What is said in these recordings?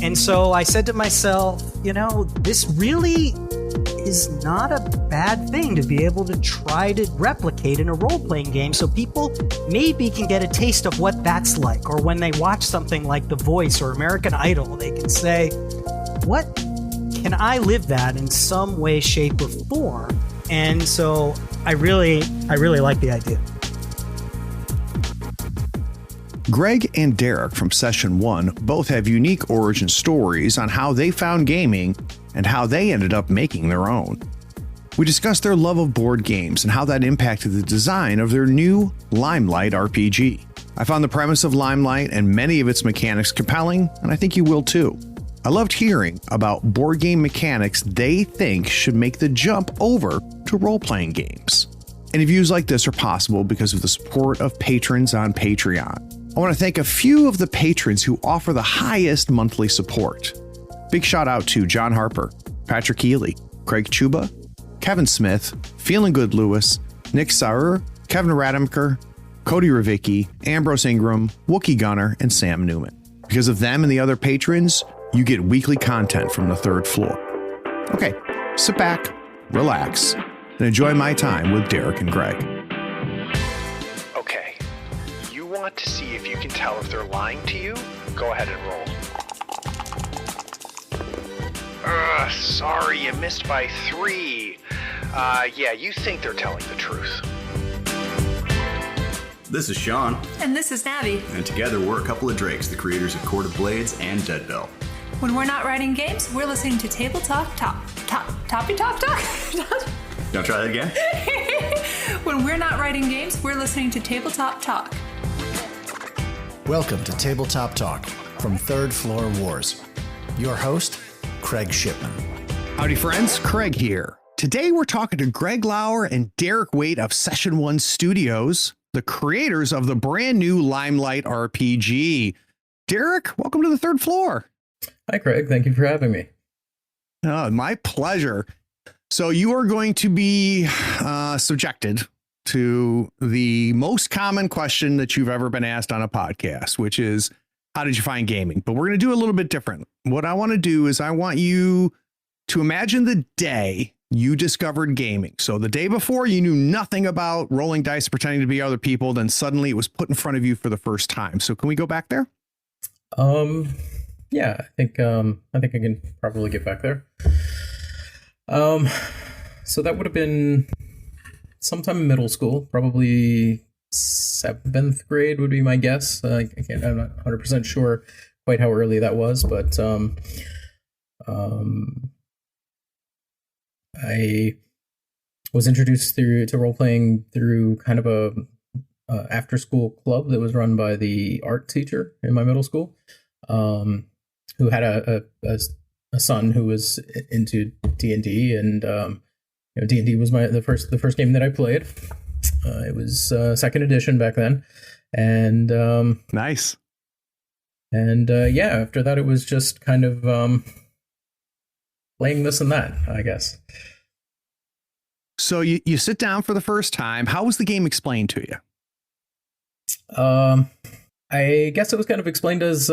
And so I said to myself, this really is not a bad thing to be able to try to replicate in a role-playing game, so people maybe can get a taste of what that's like. Or when they watch something like The Voice or American Idol, they can say, what can I live that in some way, shape, or form? And so I really like the idea. Gregg and Deric from Session 1 both have unique origin stories on how they found gaming and how they ended up making their own. We discussed their love of board games and how that impacted the design of their new Limelight RPG. I found the premise of Limelight and many of its mechanics compelling, and I think you will too. I loved hearing about board game mechanics they think should make the jump over to role-playing games. Interviews like this are possible because of the support of patrons on Patreon. I want to thank a few of the patrons who offer the highest monthly support. Big shout out to John Harper, Patrick Healy, Craig Chuba, Kevin Smith, Feeling Good Lewis, Nick Sauer, Kevin Rademacher, Cody Ravicki, Ambrose Ingram, Wookie Gunner, and Sam Newman. Because of them and the other patrons, you get weekly content from the third floor. Okay, sit back, relax, and enjoy my time with Deric and Gregg. Okay, you want to see if you can tell if they're lying to you? Go ahead and roll. Sorry, you missed by 3. Yeah, you think they're telling the truth. This is Sean. And this is Navi. And together we're a couple of Drakes, the creators of Court of Blades and Dead Bell. When we're not writing games, we're listening to Table Talk. Don't try that again? When we're not writing games, we're listening to Tabletop Talk. Welcome to Tabletop Talk from Third Floor Wars. Your host, Craig Shipman. Howdy friends, Craig here. Today we're talking to Gregg Lauer and Deric Waite of Session 1 Studios, the creators of the brand new Limelight RPG. Deric, welcome to the third floor. Hi, Craig. Thank you for having me. My pleasure. So you are going to be subjected to the most common question that you've ever been asked on a podcast, which is, how did you find gaming? But we're going to do a little bit different. What I want to do is I want you to imagine the day you discovered gaming. So the day before, you knew nothing about rolling dice, pretending to be other people. Then suddenly it was put in front of you for the first time. So can we go back there? Yeah, I think I can probably get back there. So that would have been sometime in middle school, probably 7th grade would be my guess. I'm not 100% sure quite how early that was, but I was introduced to role playing through kind of a after school club that was run by the art teacher in my middle school, who had a son who was into D&D, and D&D was the first game that I played. It was 2nd edition back then, and nice. And after that, it was just kind of playing this and that, I guess. So you sit down for the first time. How was the game explained to you? I guess it was kind of explained as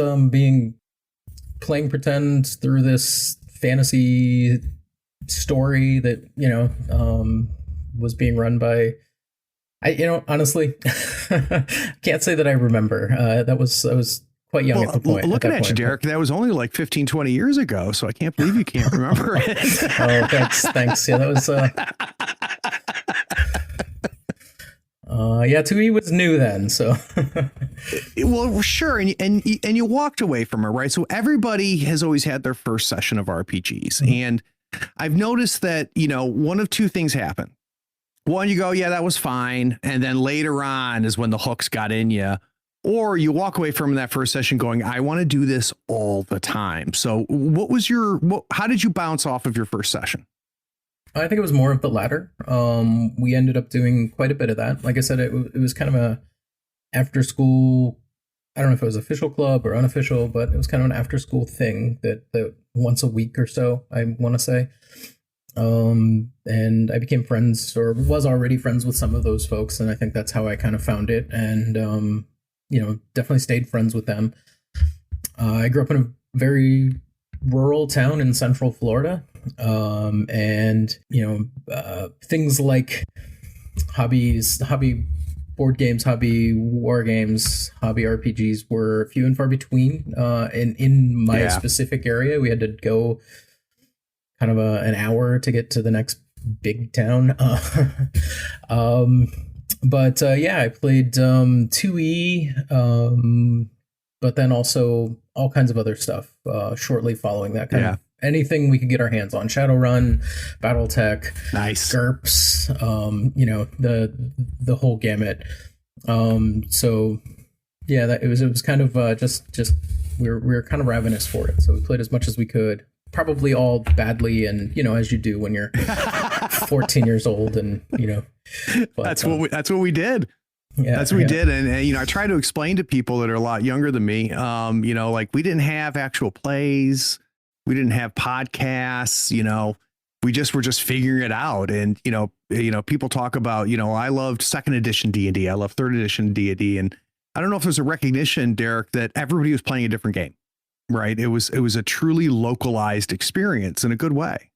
playing pretend through this fantasy story that was being run by. Honestly, can't say that I remember. I was quite young at the point. Looking at you, Deric, that was only like 15, 20 years ago, so I can't believe you can't remember it. Oh, thanks. Yeah, that was... to me, it was new then, so... Well, sure, and you walked away from it, right? So everybody has always had their first session of RPGs, mm-hmm. And I've noticed that, one of two things happen. One, you go, yeah, that was fine. And then later on is when the hooks got in you. Or you walk away from that first session going, I want to do this all the time. So how did you bounce off of your first session? I think it was more of the latter. We ended up doing quite a bit of that. Like I said, it was kind of a after school, I don't know if it was official club or unofficial, but it was kind of an after school thing that once a week or so, I want to say. And I became friends, or was already friends with some of those folks. And I think that's how I kind of found it. And, definitely stayed friends with them. I grew up in a very rural town in Central Florida. And, things like hobby board games, hobby war games, hobby RPGs were few and far between. In my specific area, we had to go kind of an hour to get to the next big town. But I played 2E, but then also all kinds of other stuff shortly following that. Kind of anything we could get our hands on. Shadowrun, BattleTech, nice, GURPS, the whole gamut. It was kind of just we were kind of ravenous for it. So we played as much as we could. Probably all badly, and as you do when you're 14 years old, and but, that's what we did. Yeah, that's what we did. And I try to explain to people that are a lot younger than me, like we didn't have actual plays. We didn't have podcasts, we were just figuring it out. And, people talk about, I loved second edition D&D. I love third edition D&D. And I don't know if there's a recognition, Deric, that everybody was playing a different game, right? It was a truly localized experience in a good way.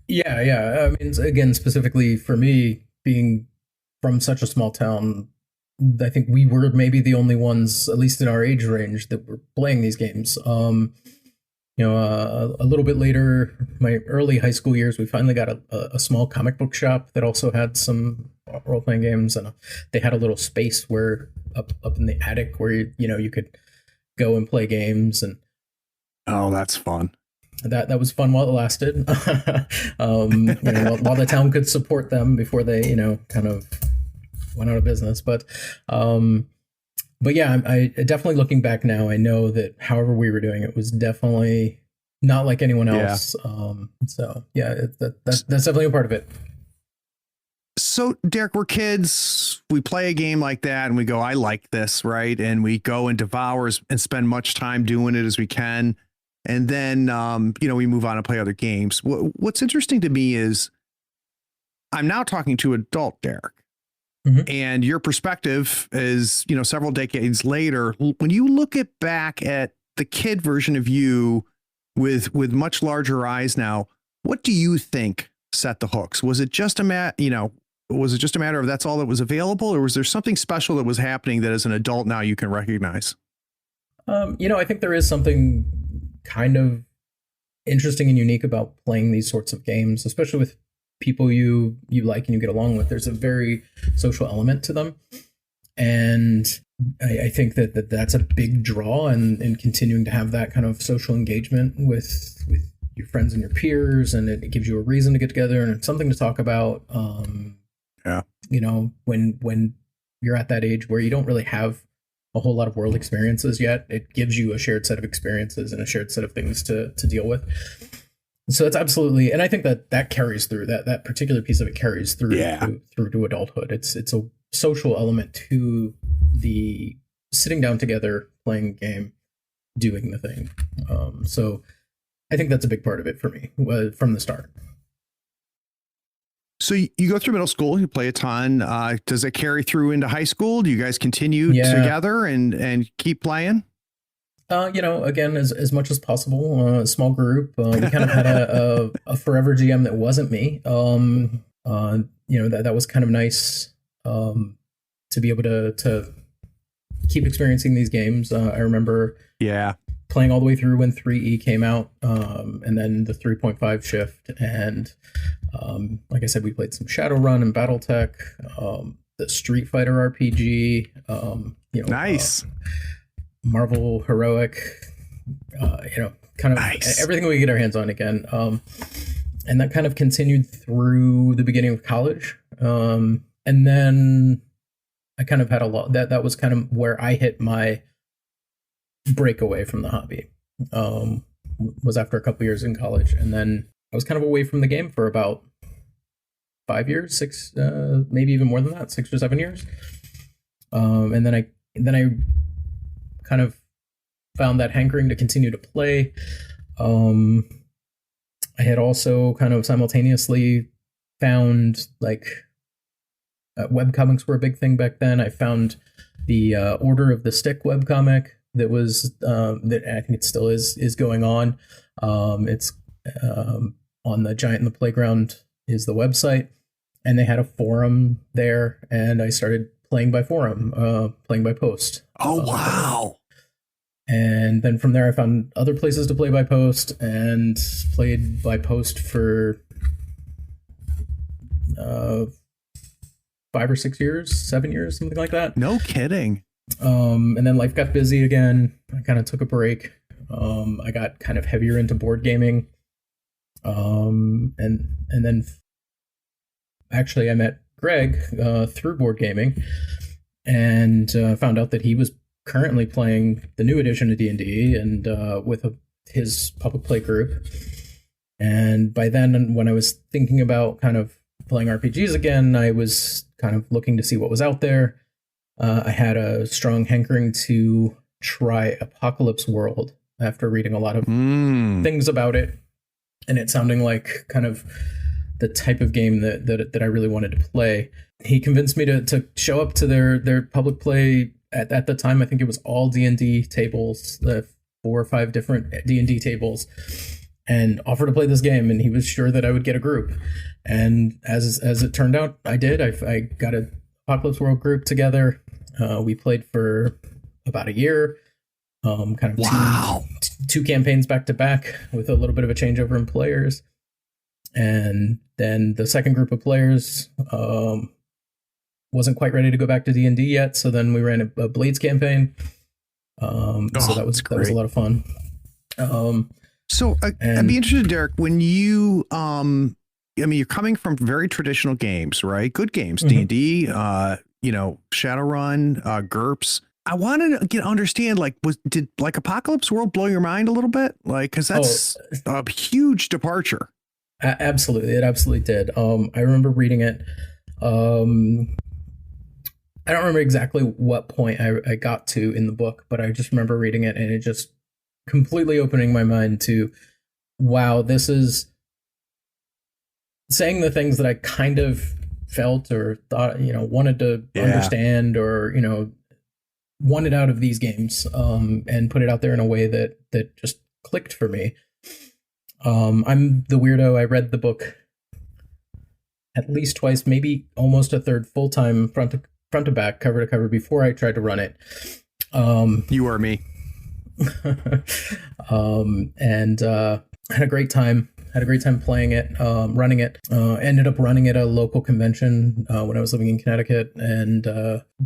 Yeah. I mean, again, specifically for me, being from such a small town, I think we were maybe the only ones, at least in our age range, that were playing these games. A little bit later, my early high school years, we finally got a small comic book shop that also had some role-playing games, and they had a little space where up in the attic where you could go and play games. And oh, that's fun. That was fun while it lasted. While the town could support them before they kind of went out of business. But yeah, I definitely, looking back now, I know that however we were doing it was definitely not like anyone else. That's definitely a part of it. So, Deric, we're kids. We play a game like that and we go, I like this, right? And we go and devour and spend much time doing it as we can. And then, we move on and play other games. What's interesting to me is I'm now talking to adult Deric. Mm-hmm. And your perspective is, several decades later, when you look back at the kid version of you with much larger eyes now, what do you think set the hooks? Was it just a matter of that's all that was available, or was there something special that was happening that as an adult now you can recognize? I think there is something kind of interesting and unique about playing these sorts of games, especially with people you like and you get along with. There's a very social element to them, and I think that's a big draw, and continuing to have that kind of social engagement with your friends and your peers, and it gives you a reason to get together and something to talk about. When you're at that age where you don't really have a whole lot of world experiences yet, it gives you a shared set of experiences and a shared set of things to deal with. So it's absolutely, and I think that carries through, that particular piece of it carries through to adulthood. It's a social element to the sitting down together, playing a game, doing the thing. So I think that's a big part of it for me from the start. So you go through middle school, you play a ton. Does it carry through into high school? Do you guys continue together and keep playing? Again, as much as possible, a small group. We kind of had a forever GM that wasn't me. That was kind of nice to be able to keep experiencing these games. I remember playing all the way through when 3E came out, and then the 3.5 shift. And like I said, we played some Shadowrun and BattleTech, the Street Fighter RPG. Nice. Marvel Heroic, kind of everything we get our hands on again. And that kind of continued through the beginning of college. And then I kind of had a lot, that was kind of where I hit my breakaway from the hobby, was after a couple years in college. And then I was kind of away from the game for about 5 years, six, maybe even more than that, 6 or 7 years. And then I kind of found that hankering to continue to play. I had also kind of simultaneously found webcomics were a big thing back then. I found the Order of the Stick webcomic, that was that I think it still is going on. It's on the Giant in the Playground is the website, and they had a forum there, and I started playing by forum, playing by post. Oh, wow. And then from there, I found other places to play by post, and played by post for 5 or 6 years, 7 years, something like that. No kidding. And then life got busy again. I kind of took a break. I got kind of heavier into board gaming. And then actually I met Gregg through board gaming, and found out that he was currently playing the new edition of D&D and with his public play group. And by then, when I was thinking about kind of playing RPGs again, I was kind of looking to see what was out there. I had a strong hankering to try Apocalypse World after reading a lot of things about it, and it sounding like kind of the type of game that I really wanted to play. He convinced me to show up to their public play. At the time, I think it was all D&D tables, the 4 or 5 different D&D tables, and offer to play this game. And he was sure that I would get a group. And as it turned out, I did. I got a Apocalypse World group together. We played for about a year, kind of two campaigns back to back with a little bit of a changeover in players. And then the second group of players wasn't quite ready to go back to D&D yet, so then we ran a Blades campaign. So that was a lot of fun. So I'd be interested, Deric, when you you're coming from very traditional games, right? Good games, D&D, Shadowrun, GURPS. I wanted to understand, did Apocalypse World blow your mind a little bit? Because that's a huge departure. Absolutely, it absolutely did. I remember reading it. I don't remember exactly what point I got to in the book, but I just remember reading it, and it just completely opening my mind to, wow, this is saying the things that I kind of felt or thought, wanted to understand, or, wanted out of these games, and put it out there in a way that just clicked for me. I'm the weirdo. I read the book at least twice, maybe almost a third, full-time front to back, cover to cover, before I tried to run it. You or me. And had a great time. Had a great time playing it, running it. Ended up running at a local convention when I was living in Connecticut, and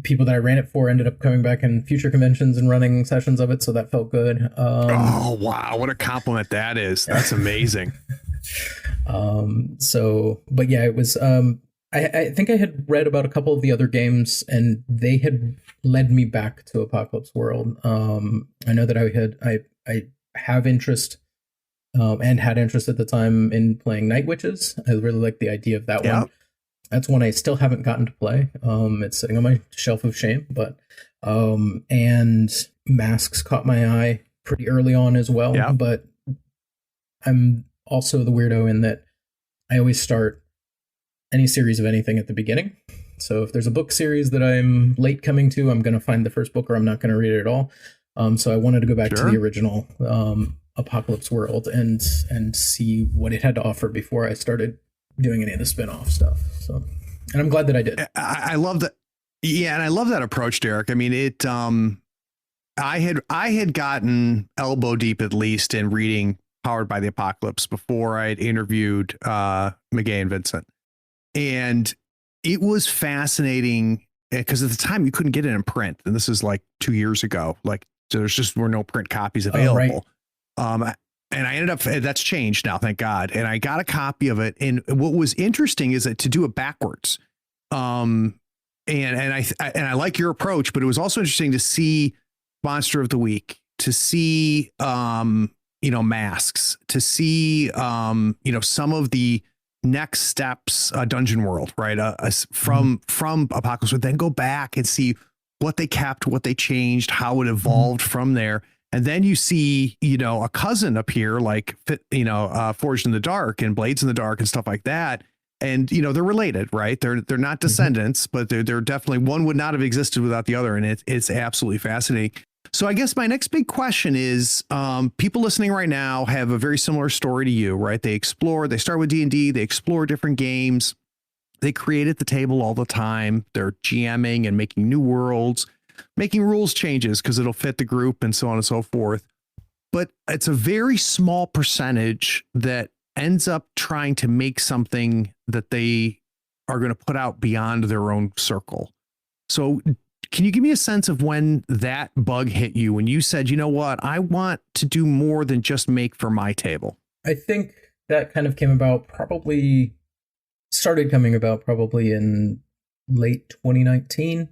people that I ran it for ended up coming back in future conventions and running sessions of it, so that felt good. Oh, wow. What a compliment that is. That's amazing. But yeah, it was, I think I had read about a couple of the other games, and they had led me back to Apocalypse World. I know that I have interest, and had interest at the time in playing Night Witches. I really like the idea of that one. That's one I still haven't gotten to play. It's sitting on my shelf of shame, but, and Masks caught my eye pretty early on as well. Yeah. But I'm also the weirdo in that I always start any series of anything at the beginning. So if there's a book series that I'm late coming to, I'm going to find the first book, or I'm not going to read it at all. So I wanted to go back to the original Apocalypse World and see what it had to offer before I started doing any of the spin-off stuff. So, and I'm glad that I did. I love that. Yeah. And I love that approach, Deric. I mean, I had gotten elbow deep, at least, in reading Powered by the Apocalypse before I'd interviewed McGay and Vincent. And it was fascinating because at the time you couldn't get it in print. And this is like 2 years ago. There's just were no print copies available. Right. And I ended up, that's changed now, thank God. And I got a copy of it. And what was interesting is that to do it backwards. And I like your approach, but it was also interesting to see Monster of the Week, to see, Masks, to see, some of the next steps, Dungeon World, right? From Apocalypse, would then go back and see what they kept, what they changed, how it evolved from there. And then you see, a cousin appear, like, Forged in the Dark and Blades in the Dark and stuff like that. And, they're related, right? They're not descendants, but they're definitely, one would not have existed without the other. And it's absolutely fascinating. So I guess my next big question is, people listening right now have a very similar story to you, right? They start with D&D, they explore different games. They create at the table all the time. They're GMing and making new worlds, making rules changes because it'll fit the group and so on and so forth. But it's a very small percentage that ends up trying to make something that they are going to put out beyond their own circle. So can you give me a sense of when that bug hit you, when you said, you know what, I want to do more than just make for my table? I think that kind of started coming about probably in late 2019.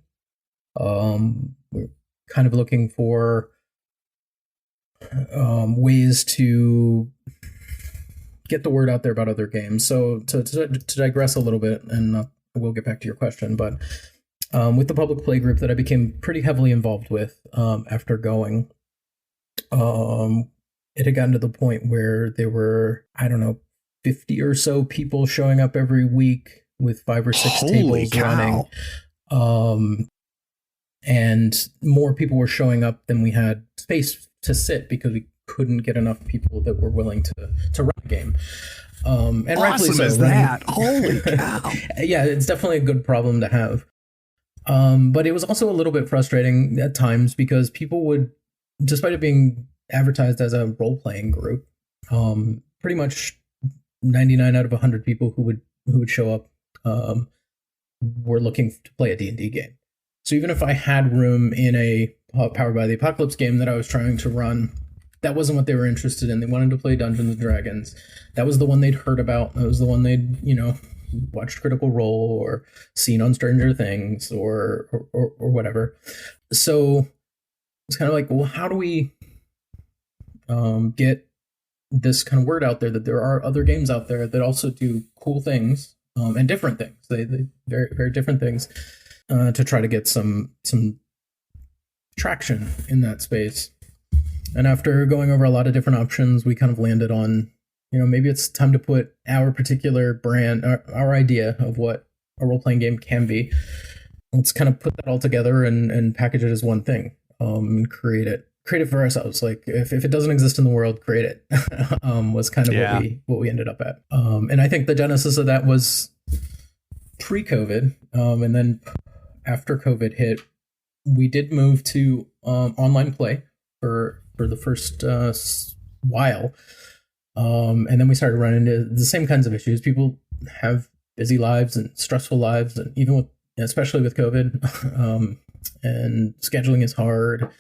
We're kind of looking for ways to get the word out there about other games. So to digress a little bit, and we'll get back to your question, but with the public play group that I became pretty heavily involved with after going, it had gotten to the point where there were, 50 or so people showing up every week with 5 or 6 Holy tables cow. running. And more people were showing up than we had space to sit because we couldn't get enough people that were willing to run a game. And rightfully Awesome so. as that. Holy cow. Yeah, it's definitely a good problem to have. But it was also a little bit frustrating at times because people would, despite it being advertised as a role-playing group, pretty much 99 out of 100 people who would show up were looking to play a D&D game. So even if I had room in a Powered by the Apocalypse game that I was trying to run, that wasn't what they were interested in. They wanted to play Dungeons and Dragons. That was the one they'd heard about. That was the one they'd, watched Critical Role or seen on Stranger Things or whatever. So it's kind of like, well, how do we get this kind of word out there that there are other games out there that also do cool things and different things. They very, very different things to try to get some traction in that space. And after going over a lot of different options, we kind of landed on, maybe it's time to put our particular brand, our idea of what a role-playing game can be. Let's kind of put that all together and package it as one thing and create it for ourselves. Like if it doesn't exist in the world, create it. Was kind of what we ended up at. And I think the genesis of that was pre-COVID. And then after COVID hit, we did move to online play for the first while. And then we started running into the same kinds of issues. People have busy lives and stressful lives, and even especially with COVID, and scheduling is hard.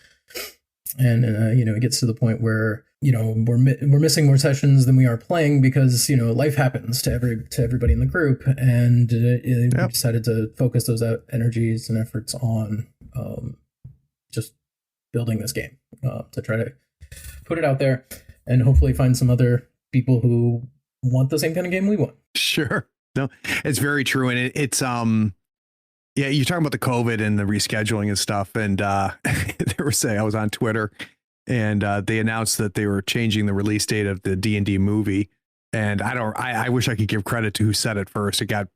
And it gets to the point where we're missing more sessions than we are playing because life happens to everybody in the group, and we decided to focus those energies and efforts on just building this game to try to put it out there and hopefully find some other people who want the same kind of game we want. Sure. No, it's very true. And it's, you're talking about the COVID and the rescheduling and stuff. And they were saying, I was on Twitter and they announced that they were changing the release date of the D&D movie. And I wish I could give credit to who said it first. It got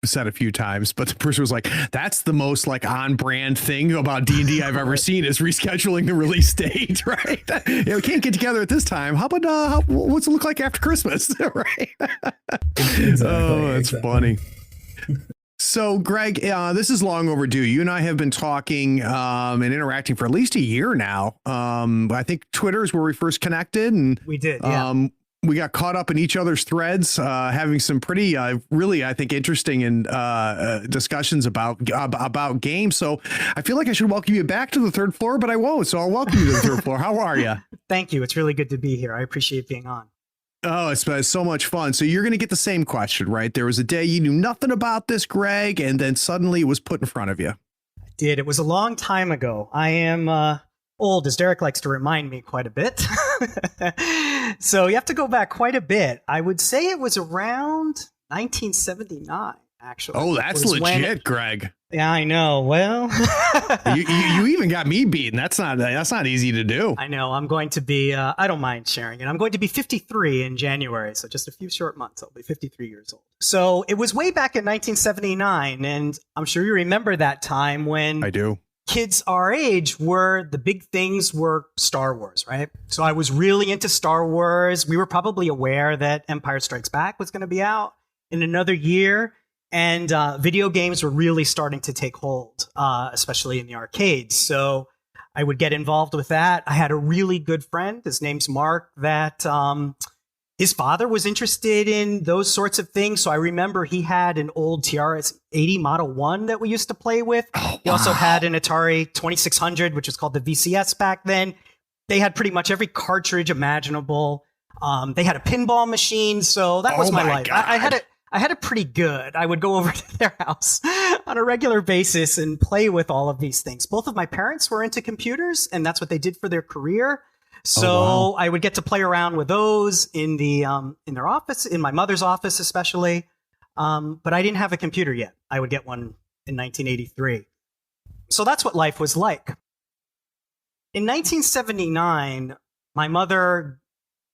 said a few times, but the person was like, that's the most like on brand thing about D&D I've ever seen is rescheduling the release date, right? We can't get together at this time. How about what's it look like after Christmas? Right? Exactly, that's funny. So Greg, this is long overdue. You and I have been talking and interacting for at least a year now. I think Twitter is where we first connected, and we did. Yeah. We got caught up in each other's threads, having some pretty, really, I think, interesting and discussions about games. So I feel like I should welcome you back to the third floor, but I won't. So I'll welcome you to the third floor. How are you? Thank you. It's really good to be here. I appreciate being on. Oh, it's so much fun. So you're going to get the same question, right? There was a day you knew nothing about this, Greg, and then suddenly it was put in front of you. I did. It was a long time ago. I am old, as Deric likes to remind me quite a bit. So you have to go back quite a bit. I would say it was around 1979, actually. Oh, that's legit, Greg. Yeah, I know. Well, you even got me beaten. That's not easy to do. I know. I'm going to be, I don't mind sharing it. I'm going to be 53 in January. So just a few short months, I'll be 53 years old. So it was way back in 1979. And I'm sure you remember that time when I do. kids our age the big things were Star Wars, right? So I was really into Star Wars. We were probably aware that Empire Strikes Back was going to be out in another year. And video games were really starting to take hold, especially in the arcades. So I would get involved with that. I had a really good friend, his name's Mark, that his father was interested in those sorts of things. So I remember he had an old TRS-80 Model 1 that we used to play with. He also had an Atari 2600, which was called the VCS back then. They had pretty much every cartridge imaginable. They had a pinball machine. So that was my life. I had it pretty good. I would go over to their house on a regular basis and play with all of these things. Both of my parents were into computers, and that's what they did for their career. So I would get to play around with those in their office, in my mother's office especially. But I didn't have a computer yet. I would get one in 1983. So that's what life was like. In 1979, my mother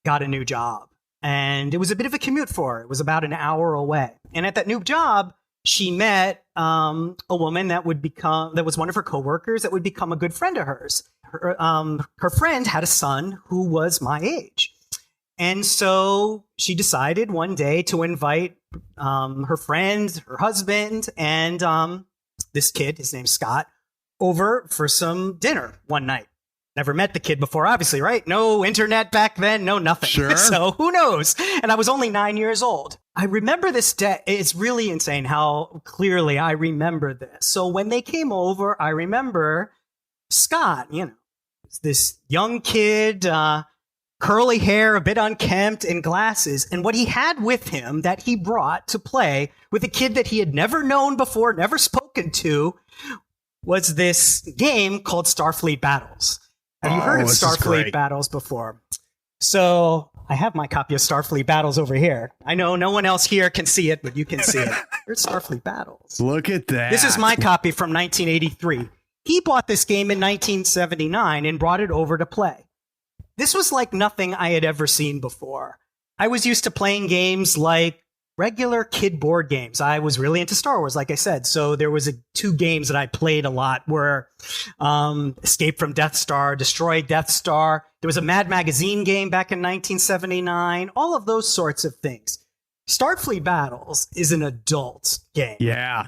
got a new job. And it was a bit of a commute for her. It was about an hour away. And at that new job, she met a woman that was one of her coworkers that would become a good friend of hers. Her friend had a son who was my age. And so she decided one day to invite her friend, her husband, and this kid, his name's Scott, over for some dinner one night. Never met the kid before, obviously, right? No internet back then, no nothing. Sure. So who knows? And I was only 9 years old. I remember this day. It's really insane how clearly I remember this. So when they came over, I remember Scott, this young kid, curly hair, a bit unkempt, and glasses. And what he had with him that he brought to play with a kid that he had never known before, never spoken to, was this game called Starfleet Battles. Have you heard of Starfleet Battles before? So I have my copy of Starfleet Battles over here. I know no one else here can see it, but you can see it. Here's Starfleet Battles. Look at that. This is my copy from 1983. He bought this game in 1979 and brought it over to play. This was like nothing I had ever seen before. I was used to playing games like regular kid board games. I was really into Star Wars, like I said. So there was two games that I played a lot were Escape from Death Star, Destroy Death Star. There was a Mad Magazine game back in 1979. All of those sorts of things. Starfleet Battles is an adult game. Yeah.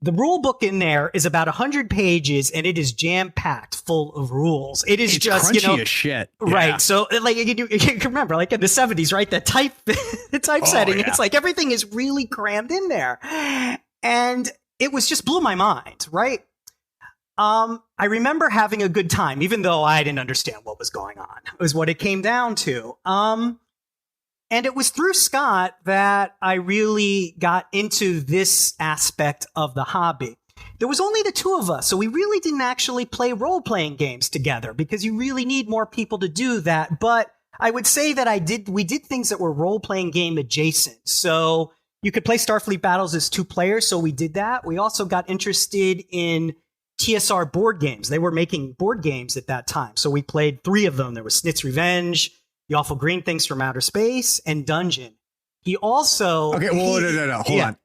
The rule book in there is about 100 pages, and it is jam-packed full of rules. It's just, crunchy as shit. Right. Yeah. So, like, you can remember, like in the 70s, right? The typesetting, yeah. It's like everything is really crammed in there. And it was blew my mind, right? I remember having a good time, even though I didn't understand what was going on. It was what it came down to. And it was through Scott that I really got into this aspect of the hobby. There was only the two of us, so we really didn't actually play role-playing games together because you really need more people to do that. But I would say that we did things that were role-playing game adjacent. So you could play Starfleet Battles as 2 players, so we did that. We also got interested in TSR board games. They were making board games at that time. So we played 3 of them. There was Snit's Revenge, The Awful Green Things from Outer Space, and Dungeon. He also... Okay, well, no. Hold on.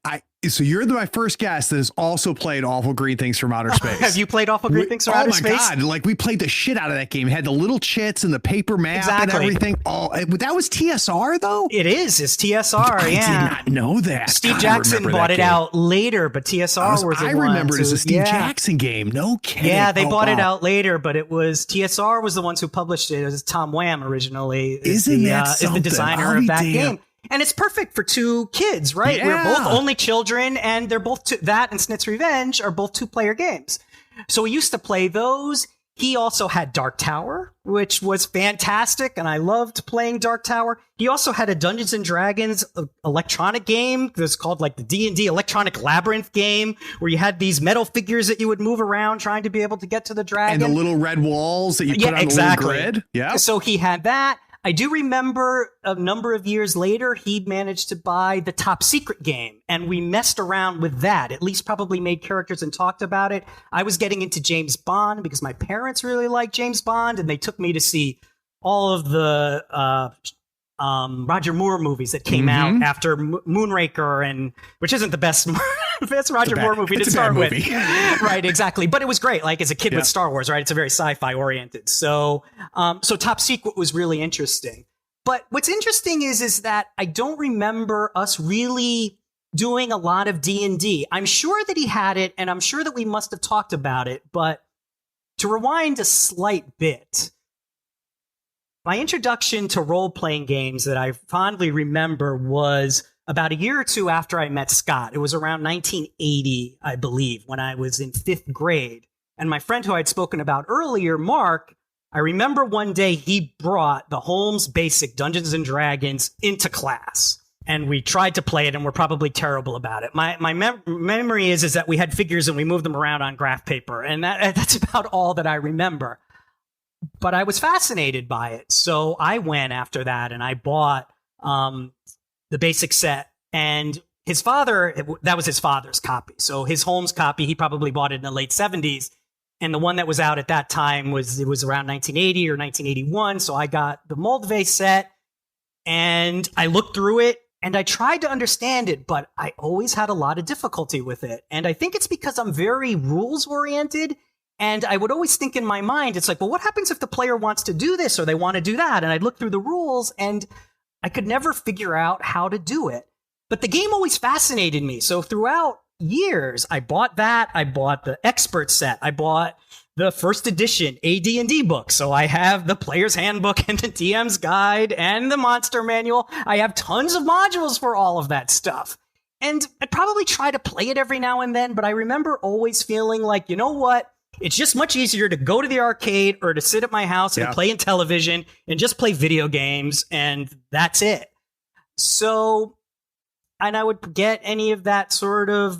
So you're my first guest that has also played Awful Green Things from Outer Space. Have you played Awful Green Things from Outer Space? Oh my God. Like, we played the shit out of that game. It had the little chits and the paper map and everything. Oh, that was TSR, though? It is. It's TSR, I did not know that. Steve Jackson bought it out later, but TSR was the one. I remember it as a Steve Jackson game. No kidding. Yeah, they bought it out later, but it was TSR was the ones who published it. It was Tom Wham originally. Is the designer of that game. And it's perfect for 2 kids, right? Yeah. We're both only children, and they're both that and Snit's Revenge are both 2-player games. So we used to play those. He also had Dark Tower, which was fantastic, and I loved playing Dark Tower. He also had a Dungeons and Dragons electronic game that's called like the D&D Electronic Labyrinth game, where you had these metal figures that you would move around trying to be able to get to the dragon. And the little red walls that you put on the little grid. Yeah. So he had that. I do remember a number of years later, he managed to buy the Top Secret game, and we messed around with that, at least probably made characters and talked about it. I was getting into James Bond because my parents really liked James Bond, and they took me to see all of the Roger Moore movies that came out after Moonraker, which isn't the best best Roger Moore movie to it's a start bad with. movie. Right, exactly. But it was great. Like as a kid Yeah. with Star Wars, right? It's a very sci-fi oriented. So Top Secret was really interesting. But what's interesting is that I don't remember us really doing a lot of D&D. I'm sure that he had it, and I'm sure that we must have talked about it. But to rewind a slight bit, my introduction to role-playing games that I fondly remember was about a year or two after I met Scott. It was around 1980, I believe, when I was in 5th grade. And my friend who I'd spoken about earlier, Mark, I remember one day he brought the Holmes Basic Dungeons & Dragons into class. And we tried to play it, and we're probably terrible about it. My memory is that we had figures and we moved them around on graph paper. And that's about all that I remember. But I was fascinated by it. So I went after that, and I bought the basic set. And his father, that was his father's copy. So his Holmes copy, he probably bought it in the late 70s. And the one that was out at that time was around 1980 or 1981. So I got the Moldvay set, and I looked through it, and I tried to understand it, but I always had a lot of difficulty with it. And I think it's because I'm very rules oriented. And I would always think in my mind, it's like, well, what happens if the player wants to do this or they want to do that? And I'd look through the rules, and I could never figure out how to do it. But the game always fascinated me. So throughout years, I bought that. I bought the expert set. I bought the first edition AD&D book. So I have the player's handbook and the DM's guide and the monster manual. I have tons of modules for all of that stuff. And I'd probably try to play it every now and then, but I remember always feeling like, you know what? It's just much easier to go to the arcade or to sit at my house and play in television and just play video games, and that's it. So, and I would get any of that sort of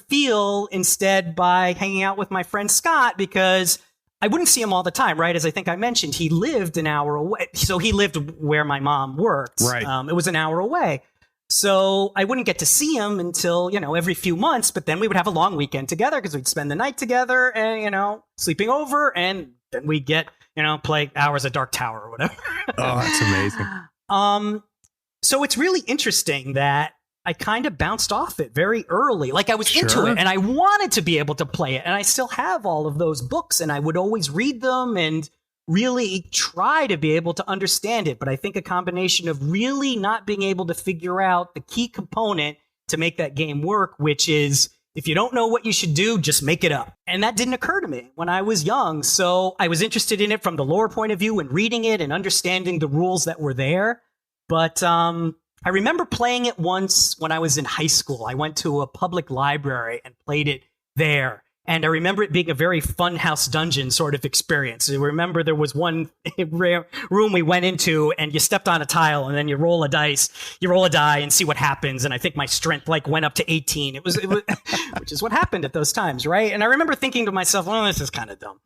feel instead by hanging out with my friend Scott, because I wouldn't see him all the time, right? As I think I mentioned, he lived an hour away. So he lived where my mom worked. Right. It was an hour away. So I wouldn't get to see him until, every few months, but then we would have a long weekend together because we'd spend the night together and, sleeping over, and then we'd get, play hours of Dark Tower or whatever. Oh, that's amazing. So it's really interesting that I kind of bounced off it very early. Like I was into it and I wanted to be able to play it. And I still have all of those books, and I would always read them and really try to be able to understand it. But I think a combination of really not being able to figure out the key component to make that game work, which is if you don't know what you should do, just make it up. And that didn't occur to me when I was young. So I was interested in it from the lore point of view and reading it and understanding the rules that were there. But I remember playing it once when I was in high school. I went to a public library and played it there. And I remember it being a very funhouse dungeon sort of experience. I remember there was one room we went into, and you stepped on a tile, and then you roll a die and see what happens. And I think my strength went up to 18. It was which is what happened at those times, right? And I remember thinking to myself, "Oh, this is kind of dumb."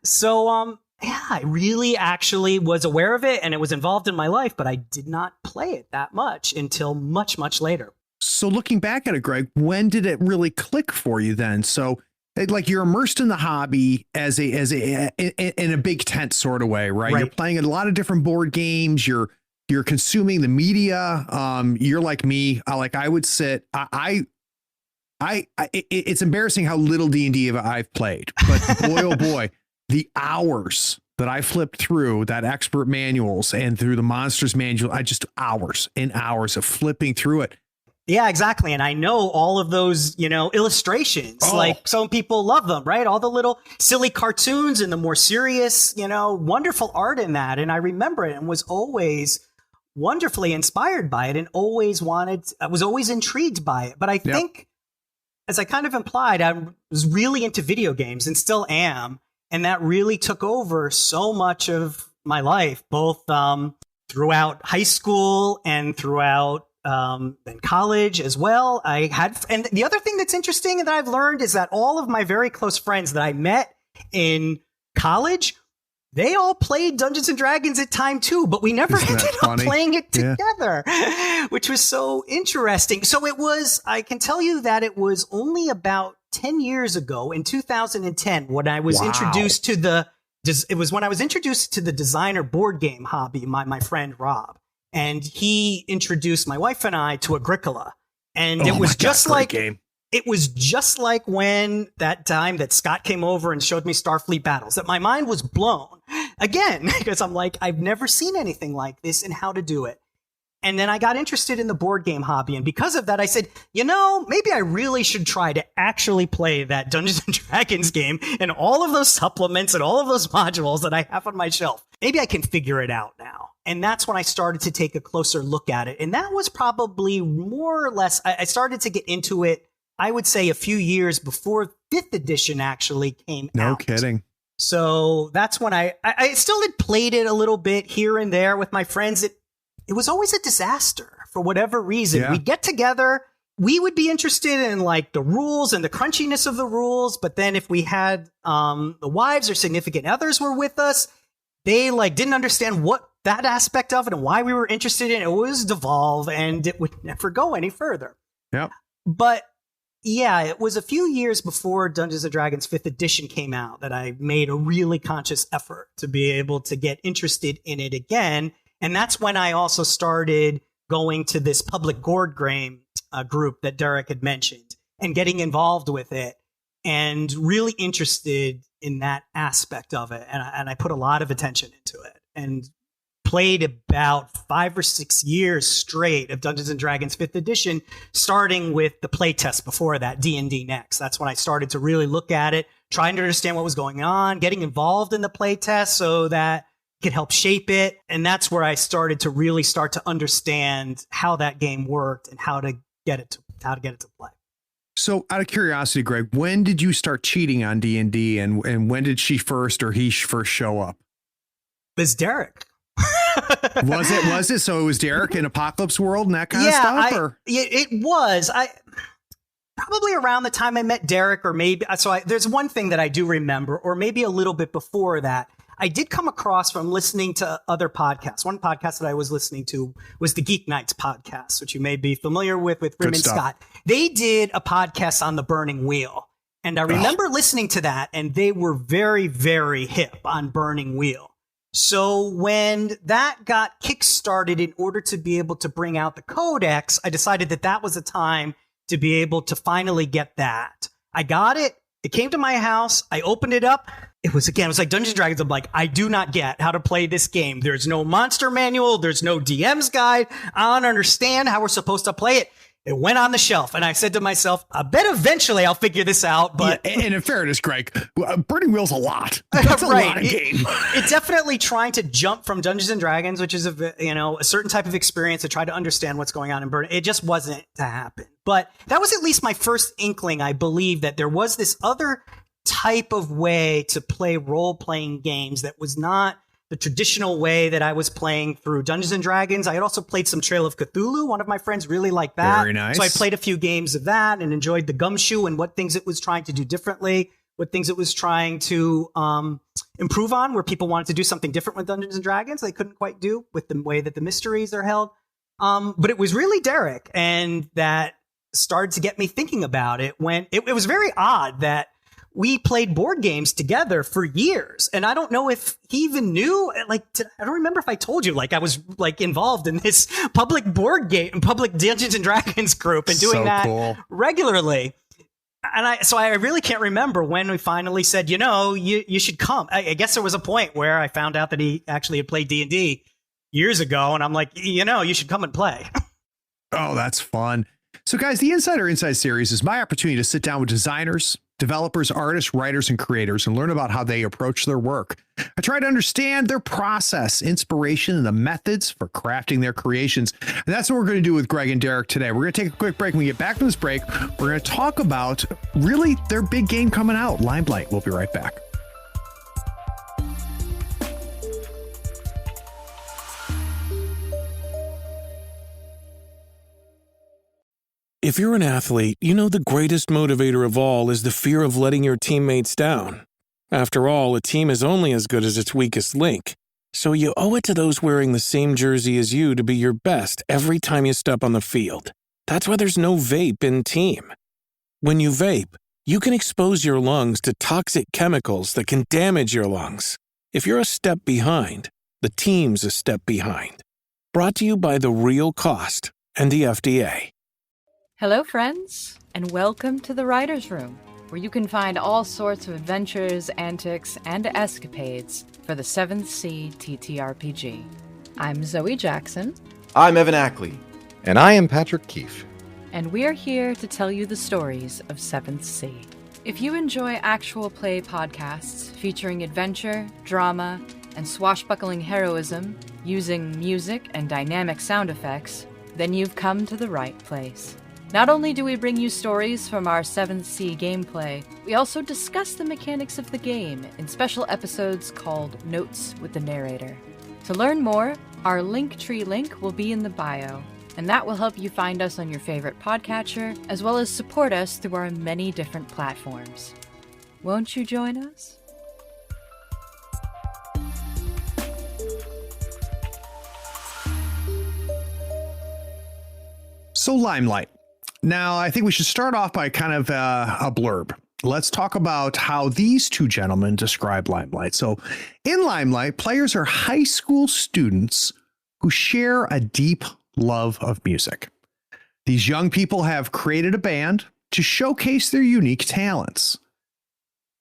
So, I really actually was aware of it, and it was involved in my life, but I did not play it that much until much, much later. So looking back at it, Greg, when did it really click for you then? So like you're immersed in the hobby as in a big tent sort of way, right? You're playing a lot of different board games. You're consuming the media. You're like me. I would sit. It's embarrassing how little D&D I've played, but boy, oh boy, the hours that I flipped through that expert manuals and through the monsters manual, hours and hours of flipping through it. Yeah, exactly. And I know all of those, illustrations, like some people love them, right? All the little silly cartoons and the more serious, wonderful art in that. And I remember it and was always wonderfully inspired by it and was always intrigued by it. But I think, as I kind of implied, I was really into video games and still am. And that really took over so much of my life, both throughout high school and throughout in college as well. And the other thing that's interesting that I've learned is that all of my very close friends that I met in college, they all played Dungeons and Dragons at time too, but we never ended up playing it together, which was so interesting. So I can tell you that it was only about 10 years ago in 2010 when I was introduced to the designer board game hobby, my friend Rob. And he introduced my wife and I to Agricola. And it was just like game. It was just like when that time that Scott came over and showed me Starfleet Battles, that my mind was blown again, because I'm like, I've never seen anything like this and how to do it. And then I got interested in the board game hobby. And because of that, I said, maybe I really should try to actually play that Dungeons and Dragons game and all of those supplements and all of those modules that I have on my shelf. Maybe I can figure it out now. And that's when I started to take a closer look at it. And that was probably more or less, I started to get into it, I would say, a few years before 5th edition actually came out. No kidding. So that's when I still had played it a little bit here and there with my friends. It was always a disaster for whatever reason. Yeah. We'd get together. We would be interested in like the rules and the crunchiness of the rules. But then if we had the wives or significant others were with us, they like didn't understand what that aspect of it and why we were interested in it. It was devolve and it would never go any further. Yep. But yeah, it was a few years before Dungeons & Dragons 5th edition came out that I made a really conscious effort to be able to get interested in it again. And that's when I also started going to this public board game group that Deric had mentioned and getting involved with it and really interested in that aspect of it. And I put a lot of attention into it and played about 5 or 6 years straight of Dungeons & Dragons 5th edition, starting with the playtest before that, D&D Next. That's when I started to really look at it, trying to understand what was going on, getting involved in the playtest so that I could help shape it. And that's where I started to really start to understand how that game worked and how to get it to play. So out of curiosity, Greg, when did you start cheating on D&D and when did she first or he first show up? It's Deric. Was it? So it was Deric in Apocalypse World and that kind of stuff? It was. Probably around the time I met Deric, or maybe, there's one thing that I do remember, or maybe a little bit before that. I did come across from listening to other podcasts. One podcast that I was listening to was the Geek Nights podcast, which you may be familiar with Rim and Scott. They did a podcast on the Burning Wheel. And I remember listening to that, and they were very, very hip on Burning Wheel. So when that got kickstarted in order to be able to bring out the Codex, I decided that that was a time to be able to finally get that. I got it. It came to my house. I opened it up. It was like Dungeons & Dragons. I'm like, I do not get how to play this game. There's no monster manual. There's no DM's guide. I don't understand how we're supposed to play it. It went on the shelf, and I said to myself, I bet eventually I'll figure this out. But yeah, and in fairness, Greg, Burning Wheel's a lot. That's a lot of game. It's definitely trying to jump from Dungeons and Dragons, which is a certain type of experience to try to understand what's going on in Burning. It just wasn't to happen. But that was at least my first inkling, I believe, that there was this other type of way to play role-playing games that was not the traditional way that I was playing through Dungeons and Dragons. I had also played some Trail of Cthulhu. One of my friends really liked that. Very nice. So I played a few games of that and enjoyed the Gumshoe and what things it was trying to do differently, what things it was trying to improve on, where people wanted to do something different with Dungeons and Dragons they couldn't quite do with the way that the mysteries are held. But it was really Deric, and that started to get me thinking about it when it was very odd that we played board games together for years. And I don't know if he even knew, I don't remember if I told you, I was involved in this public board game, public Dungeons and Dragons group and doing that regularly. And I really can't remember when we finally said, you should come. I guess there was a point where I found out that he actually had played D&D years ago. And I'm like, you should come and play. Oh, that's fun. So guys, the Insider Inside series is my opportunity to sit down with designers, developers, artists, writers, and creators and learn about how they approach their work. I try to understand their process, inspiration, and the methods for crafting their creations. And that's what we're going to do with Gregg and Deric today. We're going to take a quick break. When we get back from this break, we're going to talk about really their big game coming out, Limelight. We'll be right back. If you're an athlete, you know the greatest motivator of all is the fear of letting your teammates down. After all, a team is only as good as its weakest link. So you owe it to those wearing the same jersey as you to be your best every time you step on the field. That's why there's no vape in team. When you vape, you can expose your lungs to toxic chemicals that can damage your lungs. If you're a step behind, the team's a step behind. Brought to you by The Real Cost and the FDA. Hello, friends, and welcome to the Writer's Room, where you can find all sorts of adventures, antics, and escapades for the 7th Sea TTRPG. I'm Zoe Jackson. I'm Evan Ackley. And I am Patrick Keefe. And we're here to tell you the stories of 7th Sea. If you enjoy actual play podcasts featuring adventure, drama, and swashbuckling heroism using music and dynamic sound effects, then you've come to the right place. Not only do we bring you stories from our 7th Sea gameplay, we also discuss the mechanics of the game in special episodes called Notes with the Narrator. To learn more, our Linktree link will be in the bio, and that will help you find us on your favorite podcatcher, as well as support us through our many different platforms. Won't you join us? So, Limelight. Now, I think we should start off by kind of a blurb. Let's talk about how these two gentlemen describe Limelight. So, in Limelight, players are high school students who share a deep love of music. These young people have created a band to showcase their unique talents.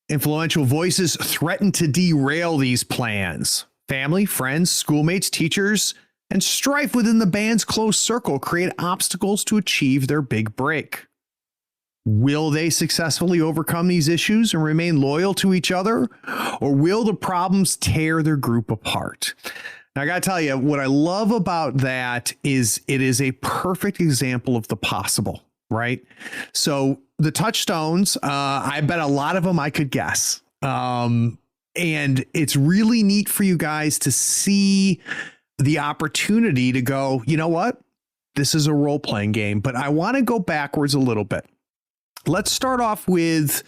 Influential voices threaten to derail these plans. Family, friends, schoolmates, teachers, and strife within the band's close circle create obstacles to achieve their big break. Will they successfully overcome these issues and remain loyal to each other, or will the problems tear their group apart? Now, I got to tell you, what I love about that is it is a perfect example of the possible, right? So the touchstones, I bet a lot of them I could guess. And it's really neat for you guys to see the opportunity to go, you know what? This is a role-playing game, but I want to go backwards a little bit. Let's start off with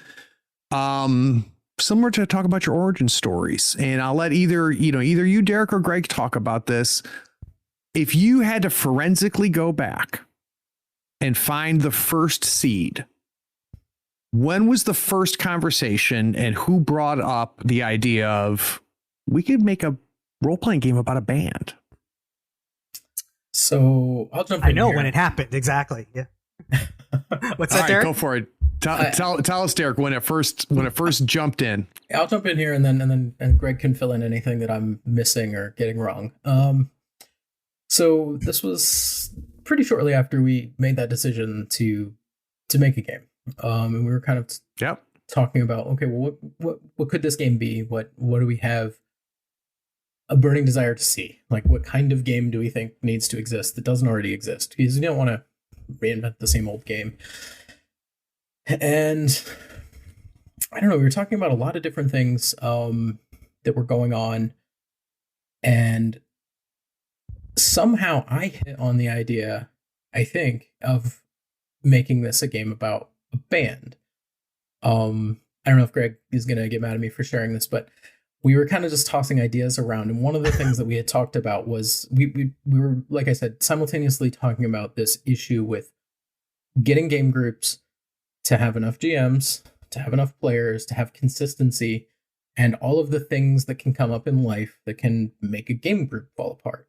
similar to talk about your origin stories. And I'll let either you, Derek, or Greg talk about this. If you had to forensically go back and find the first seed, when was the first conversation and who brought up the idea of we could make a role-playing game about a band? So I'll jump in. I know here. when it happened. Exactly. Yeah. What's All that, right, Derek? go for it. Tell us, Derek, when it first jumped in. I'll jump in here and then Greg can fill in anything that I'm missing or getting wrong. So this was pretty shortly after we made that decision to make a game. And we were kind of talking about, okay, well, what could this game be? What do we have a burning desire to see? Like, what kind of game do we think needs to exist that doesn't already exist? Because you don't want to reinvent the same old game. And I don't know, we were talking about a lot of different things that were going on, and somehow I hit on the idea, I think, of making this a game about a band. I don't know if Greg is going to get mad at me for sharing this, but we were kind of just tossing ideas around. And one of the things that we had talked about was we were, like I said, simultaneously talking about this issue with getting game groups to have enough GMs, to have enough players, to have consistency, and all of the things that can come up in life that can make a game group fall apart.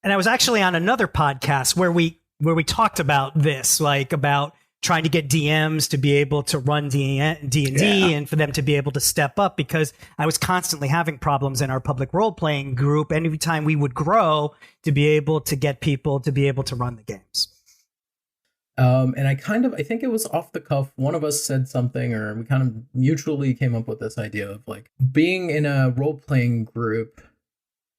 And I was actually on another podcast where we talked about this, like about trying to get DMs to be able to run D&D and for them to be able to step up, because I was constantly having problems in our public role-playing group. And every time we would grow, to be able to get people to be able to run the games. And I think it was off the cuff. One of us said something, or we kind of mutually came up with this idea of like being in a role-playing group,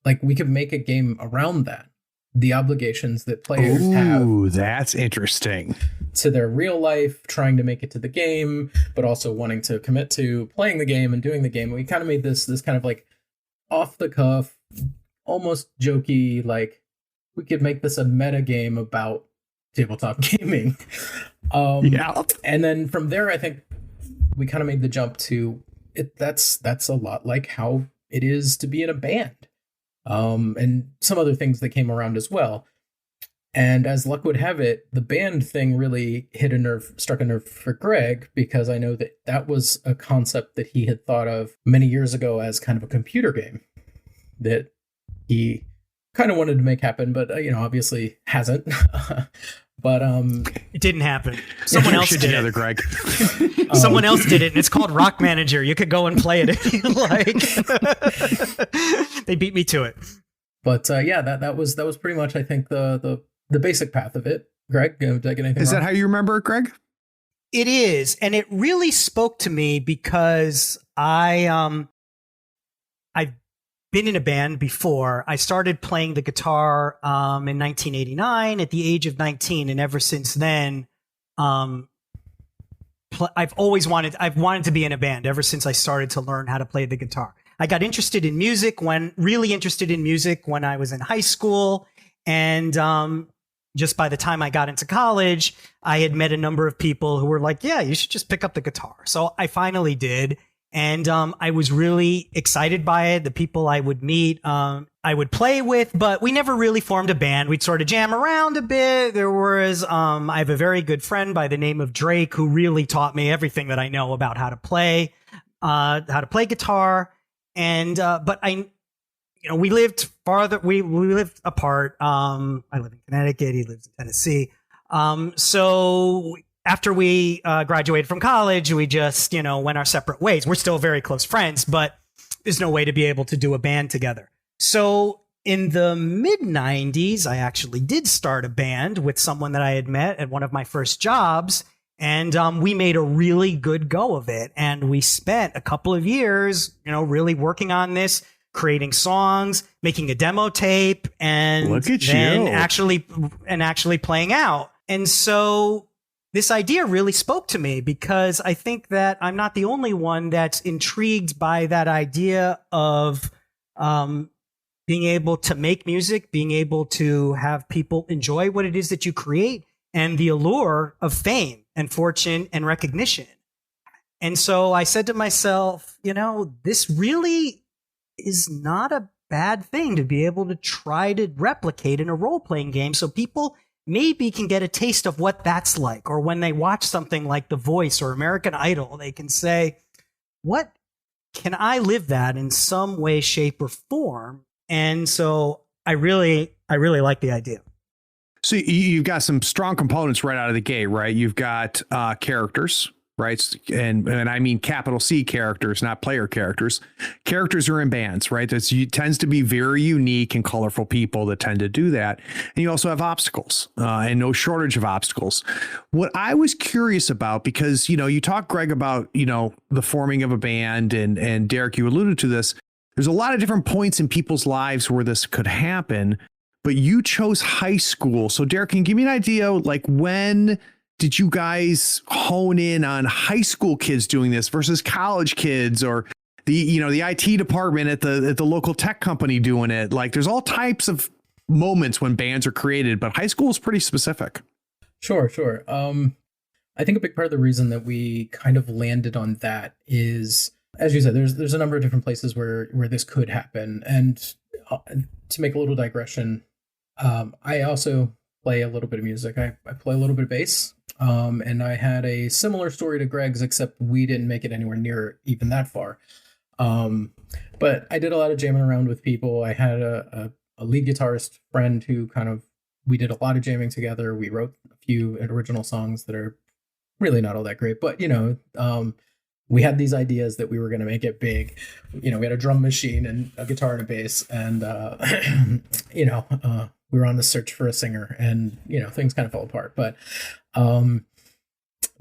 like we could make a game around that. The obligations that players have. Ooh, that's interesting. To their real life, trying to make it to the game, but also wanting to commit to playing the game and doing the game. We kind of made this kind of like off the cuff, almost jokey, like we could make this a meta game about tabletop gaming. And then from there, I think we kind of made the jump to it. That's a lot like how it is to be in a band. And some other things that came around as well. And as luck would have it, the band thing really struck a nerve for Greg, because I know that was a concept that he had thought of many years ago as kind of a computer game that he kind of wanted to make happen, but, obviously hasn't. But it didn't happen. Someone else did together, it. Greg. Someone else did it, and it's called Rock Manager. You could go and play it if you like. They beat me to it. But yeah, that was pretty much, I think, the basic path of it. Greg, did I get anything Is wrong? that how you remember it, Greg? It is, and it really spoke to me because I've been in a band before. I started playing the guitar in 1989 at the age of 19, and ever since then, I've wanted to be in a band ever since I started to learn how to play the guitar. I got really interested in music when I was in high school, and just by the time I got into college, I had met a number of people who were like, yeah, you should just pick up the guitar. So I finally did. And I was really excited by it. The people I would meet, I would play with, but we never really formed a band. We'd sort of jam around a bit. I have a very good friend by the name of Drake who really taught me everything that I know about how to play guitar. And, but we lived farther. We lived apart. I live in Connecticut. He lives in Tennessee. So after we graduated from college, we just, went our separate ways. We're still very close friends, but there's no way to be able to do a band together. So in the mid 90s, I actually did start a band with someone that I had met at one of my first jobs. And we made a really good go of it. And we spent a couple of years, really working on this, creating songs, making a demo tape, and Look at then you. actually playing out. And so this idea really spoke to me because I think that I'm not the only one that's intrigued by that idea of being able to make music, being able to have people enjoy what it is that you create, and the allure of fame and fortune and recognition. And so I said to myself, this really is not a bad thing to be able to try to replicate in a role-playing game so people maybe can get a taste of what that's like. Or when they watch something like The Voice or American Idol, they can say, what can I live that in some way, shape, or form? And so I really like the idea. So you've got some strong components right out of the gate, right? You've got characters, right? And I mean capital C characters, not player characters. Characters are in bands, right? Tends to be very unique and colorful people that tend to do that. And you also have obstacles and no shortage of obstacles. What I was curious about, because, you talk, Greg, about, the forming of a band, and Deric, you alluded to this. There's a lot of different points in people's lives where this could happen, but you chose high school. So Deric, can you give me an idea, like when did you guys hone in on high school kids doing this versus college kids, or the IT department at the local tech company doing it? Like, there's all types of moments when bands are created, but high school is pretty specific. Sure. I think a big part of the reason that we kind of landed on that is, as you said, there's a number of different places where this could happen. And to make a little digression, I also play a little bit of music. I play a little bit of bass. And I had a similar story to Greg's, except we didn't make it anywhere near even that far. But I did a lot of jamming around with people. I had a lead guitarist friend who we did a lot of jamming together. We wrote a few original songs that are really not all that great, but we had these ideas that we were going to make it big. We had a drum machine and a guitar and a bass, and we were on the search for a singer, and things kind of fell apart.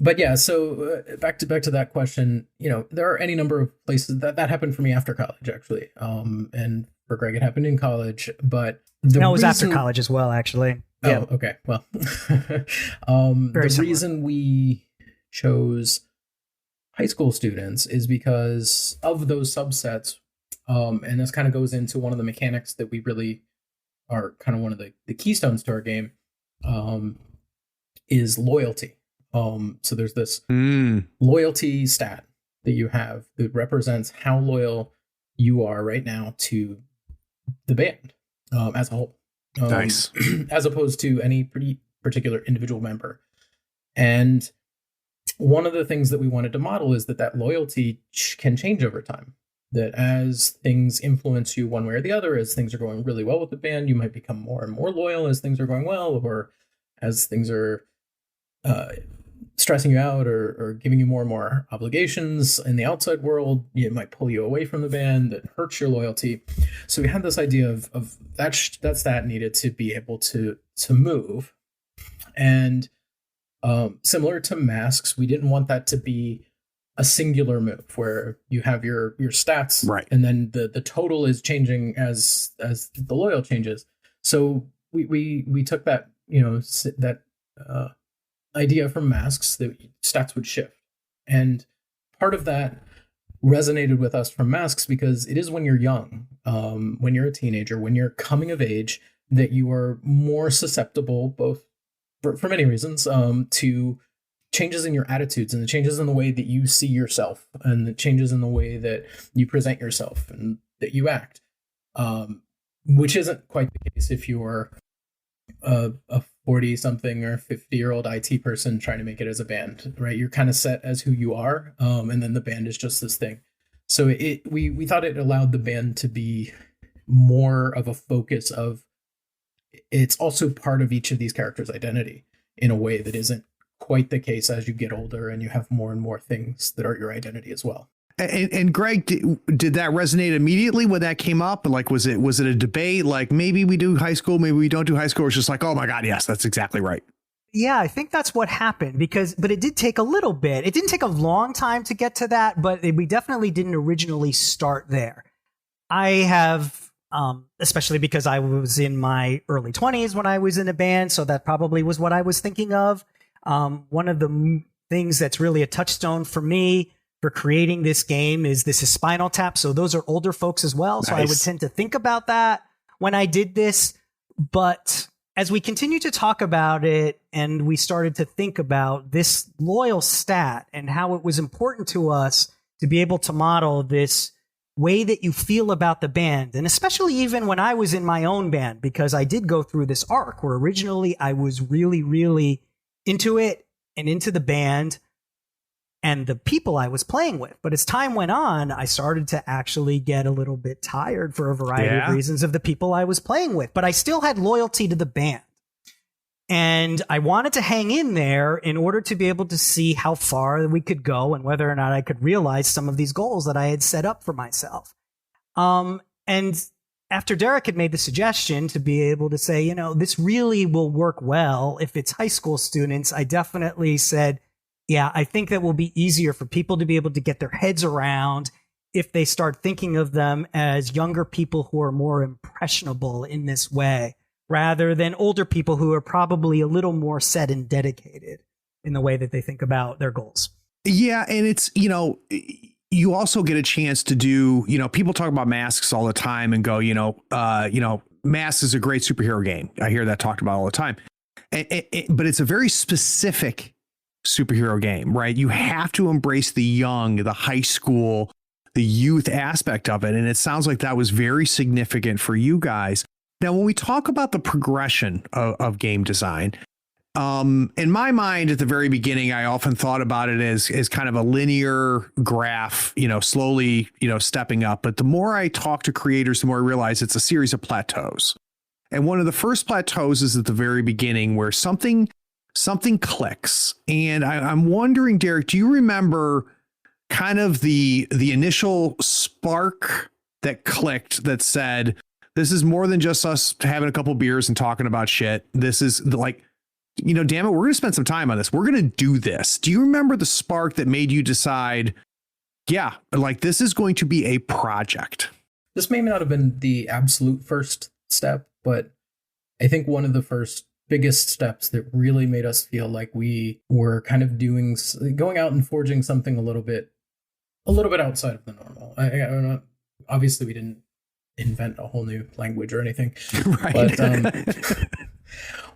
But yeah, so back to that question. There are any number of places that happened for me after college, actually, and for Greg it happened in college. But it was after college as well, actually. Oh, Yeah. okay. Well, Very similar. reason we chose high school students is because of those subsets, and this kind of goes into one of the mechanics that we really are kind of one of the keystones to our game, is loyalty. So there's this loyalty stat that you have that represents how loyal you are right now to the band as a whole. Nice. As opposed to any pretty particular individual member. And one of the things that we wanted to model is that loyalty can change over time. That as things influence you one way or the other, as things are going really well with the band, you might become more and more loyal as things are going well, or as things are stressing you out or giving you more and more obligations in the outside world, it might pull you away from the band and hurt your loyalty. So we had this idea of that needed to be able to move. And similar to masks, we didn't want that to be a singular move where you have your stats, right, and then the total is changing as the loyal changes. So we took that, that idea from masks that stats would shift, and part of that resonated with us from masks because it is when you're young, when you're a teenager, when you're coming of age, that you are more susceptible, both for many reasons, to changes in your attitudes and the changes in the way that you see yourself and the changes in the way that you present yourself and that you act, which isn't quite the case if you're a 40-something or 50-year-old IT person trying to make it as a band, right? You're kind of set as who you are, and then the band is just this thing. So we thought it allowed the band to be more of a focus of, it's also part of each of these characters' identity in a way that isn't quite the case as you get older and you have more and more things that are your identity as well. And Greg, did that resonate immediately when that came up? Like, was it a debate? Like, maybe we do high school, maybe we don't do high school. It's just like, oh my God, yes, that's exactly right. Yeah, I think that's what happened but it did take a little bit. It didn't take a long time to get to that, but we definitely didn't originally start there. I have, especially because I was in my early 20s when I was in a band, so that probably was what I was thinking of. One of the things that's really a touchstone for me for creating this game is Spinal Tap. So those are older folks as well. So nice. I would tend to think about that when I did this. But as we continue to talk about it and we started to think about this loyal stat and how it was important to us to be able to model this way that you feel about the band, and especially even when I was in my own band, because I did go through this arc where originally I was really, really into it and into the band and the people I was playing with. But as time went on, I started to actually get a little bit tired for a variety of reasons of the people I was playing with. But I still had loyalty to the band. And I wanted to hang in there in order to be able to see how far we could go and whether or not I could realize some of these goals that I had set up for myself. And after Deric had made the suggestion to be able to say, this really will work well if it's high school students, I definitely said, yeah, I think that will be easier for people to be able to get their heads around if they start thinking of them as younger people who are more impressionable in this way, rather than older people who are probably a little more set and dedicated in the way that they think about their goals. Yeah, and it's, you also get a chance to do, people talk about masks all the time and go, Masks is a great superhero game. I hear that talked about all the time. But it's a very specific superhero game, right? You have to embrace the young, the high school, the youth aspect of it. And it sounds like that was very significant for you guys. Now, when we talk about the progression of game design, in my mind at the very beginning, I often thought about it as kind of a linear graph, slowly, stepping up. But the more I talk to creators, the more I realize it's a series of plateaus. And one of the first plateaus is at the very beginning where something clicks. And I'm wondering, Deric, do you remember kind of the initial spark that clicked that said, this is more than just us having a couple beers and talking about shit. This is like, damn it, we're going to spend some time on this. We're going to do this. Do you remember the spark that made you decide, yeah, like this is going to be a project? This may not have been the absolute first step, but I think one of the first biggest steps that really made us feel like we were kind of going out and forging something a little bit outside of the normal. I don't know. Obviously, we didn't invent a whole new language or anything, right? But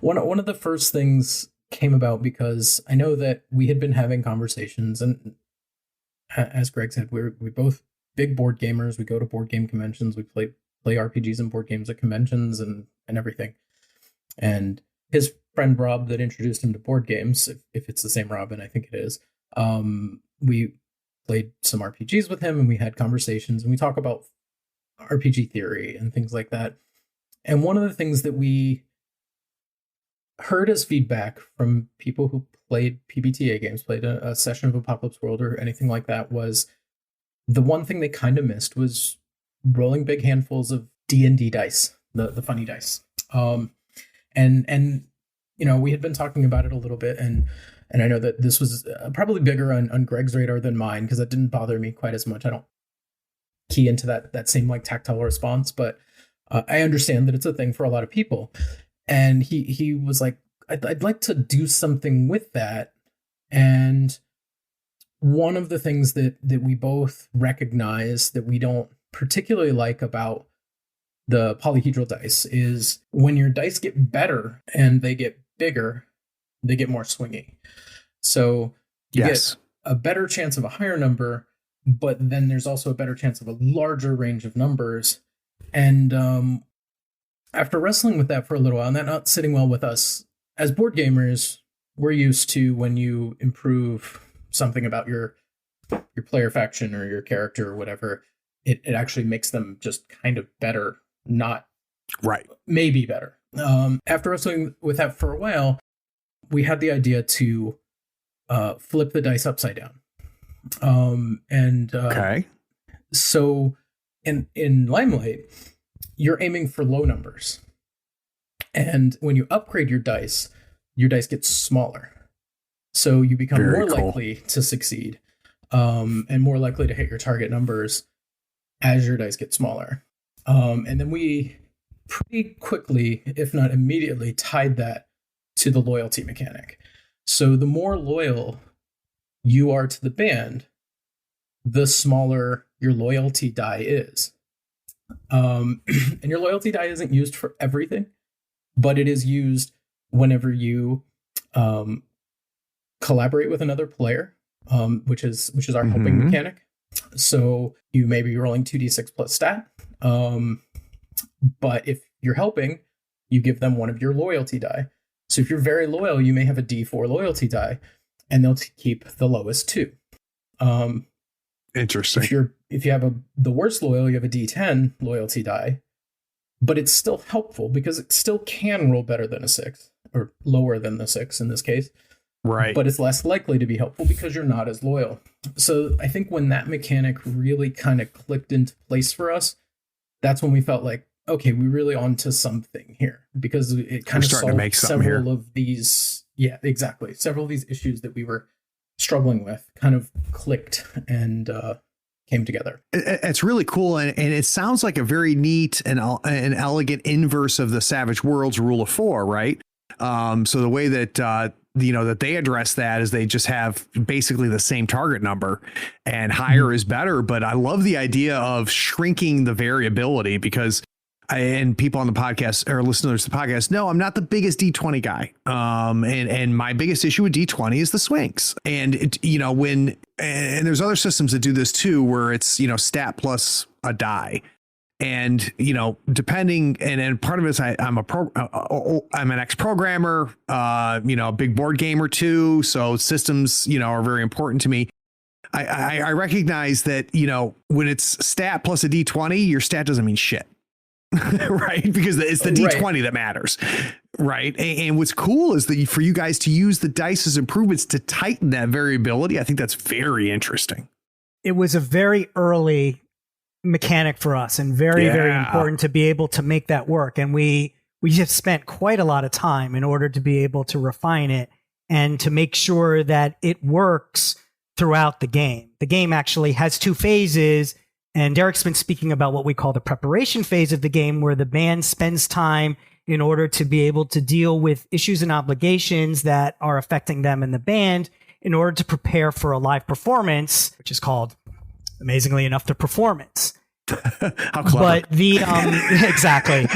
one of the first things came about because I know that we had been having conversations, and as Greg said, we both big board gamers. We go to board game conventions. We play RPGs and board games at conventions and everything. And his friend Rob that introduced him to board games, if it's the same Rob, and I think it is, we played some RPGs with him and we had conversations and we talk about RPG theory and things like that. And one of the things that we heard as feedback from people who played PBTA games, played a session of Apocalypse World or anything like that, was the one thing they kind of missed was rolling big handfuls of D&D dice, the funny dice. And you know, we had been talking about it a little bit, and I know that this was probably bigger on Greg's radar than mine, because that didn't bother me quite as much. I don't key into that same like tactile response, but I understand that it's a thing for a lot of people. And he was like, I'd like to do something with that. And one of the things that we both recognize that we don't particularly like about the polyhedral dice is when your dice get better and they get bigger, they get more swingy. So you get a better chance of a higher number, but then there's also a better chance of a larger range of numbers. And after wrestling with that for a little while, and that not sitting well with us as board gamers, we're used to when you improve something about your player faction or your character or whatever, it actually makes them just kind of better, not right, maybe better. After wrestling with that for a while, we had the idea to flip the dice upside down. Okay. So in Limelight, you're aiming for low numbers. And when you upgrade your dice get smaller. So you become more likely to succeed, and more likely to hit your target numbers as your dice get smaller. And then we pretty quickly, if not immediately, tied that to the loyalty mechanic. So the more loyal you are to the band, the smaller your loyalty die is. And your loyalty die isn't used for everything, but it is used whenever you collaborate with another player, which is our helping mechanic. So you may be rolling 2d6 plus stat, but if you're helping, you give them one of your loyalty die. So if you're very loyal, you may have a d4 loyalty die, and they'll keep the lowest two. Interesting. If you have the worst loyal, you have a d10 loyalty die, but it's still helpful because it still can roll better than a 6, or lower than the 6 in this case. Right. But it's less likely to be helpful because you're not as loyal. So I think when that mechanic really kind of clicked into place for us, that's when we felt like, okay, we're really onto something here, because it kind of solved several of these. Yeah, exactly. Several of these issues that we were struggling with kind of clicked and came together. It's really cool. And it sounds like a very neat and an elegant inverse of the Savage Worlds rule of 4, right? So the way that, that they address that is they just have basically the same target number, and higher is better. But I love the idea of shrinking the variability, because and people on the podcast or listeners to the podcast know I'm not the biggest D20 guy. And my biggest issue with D20 is the swings. And and there's other systems that do this too, where it's, stat plus a die. And, depending, and part of it is I'm an ex-programmer, a big board gamer too. So systems, are very important to me. I recognize that, when it's stat plus a D20, your stat doesn't mean shit. Right, because it's the D20 that matters, right? And what's cool is that for you guys to use the dice as improvements to tighten that variability. I think that's very interesting. It was a very early mechanic for us, and very important to be able to make that work. And we just spent quite a lot of time in order to be able to refine it and to make sure that it works throughout the game. The game actually has 2 phases. And Deric's been speaking about what we call the preparation phase of the game, where the band spends time in order to be able to deal with issues and obligations that are affecting them and the band in order to prepare for a live performance, which is called, amazingly enough, the performance. How clever. But exactly.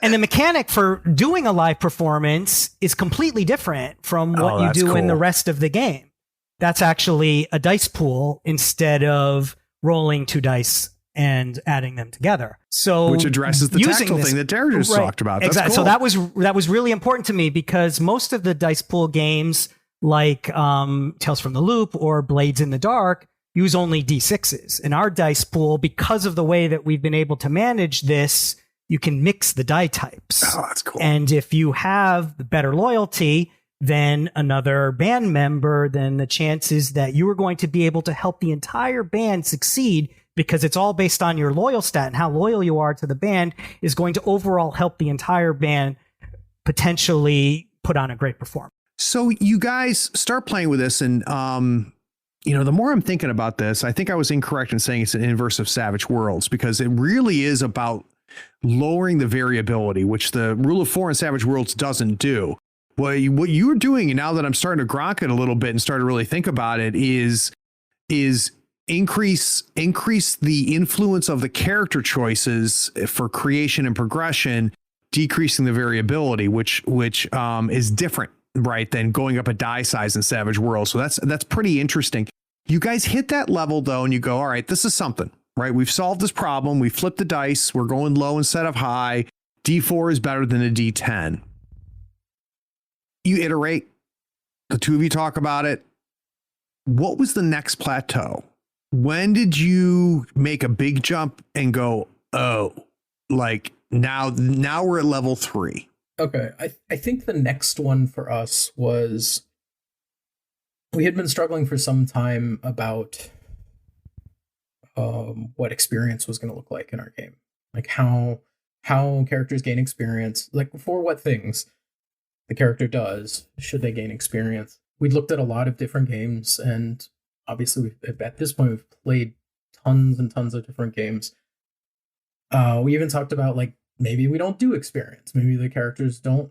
And the mechanic for doing a live performance is completely different from what you do in the rest of the game. That's actually a dice pool instead of rolling 2 dice and adding them together. So which addresses the tactile thing that Deric just talked about. That's exactly. Cool. So that was really important to me, because most of the dice pool games like Tales from the Loop or Blades in the Dark use only D6s. In our dice pool, because of the way that we've been able to manage this, you can mix the die types. Oh, that's cool. And if you have the better loyalty than another band member, then the chances that you are going to be able to help the entire band succeed, because it's all based on your loyal stat and how loyal you are to the band, is going to overall help the entire band potentially put on a great performance. So you guys start playing with this, and the more I'm thinking about this, I think I was incorrect in saying it's an inverse of Savage Worlds, because it really is about lowering the variability, which the Rule of 4 in Savage Worlds doesn't do. What you're doing, and now that I'm starting to grok it a little bit and start to really think about it, is increase the influence of the character choices for creation and progression, decreasing the variability, which is different, right, than going up a die size in Savage Worlds. So that's pretty interesting. You guys hit that level though, and you go, all right, this is something, right? We've solved this problem. We flipped the dice. We're going low instead of high. D4 is better than a D10. You iterate. The two of you talk about it. What was the next plateau? When did you make a big jump and go, oh, like now we're at level 3? Okay. I think the next one for us was, we had been struggling for some time about what experience was going to look like in our game. Like how characters gain experience, like for what things the character does, should they gain experience. We'd looked at a lot of different games, and obviously at this point we've played tons and tons of different games. We even talked about, like, maybe we don't do experience. Maybe the characters don't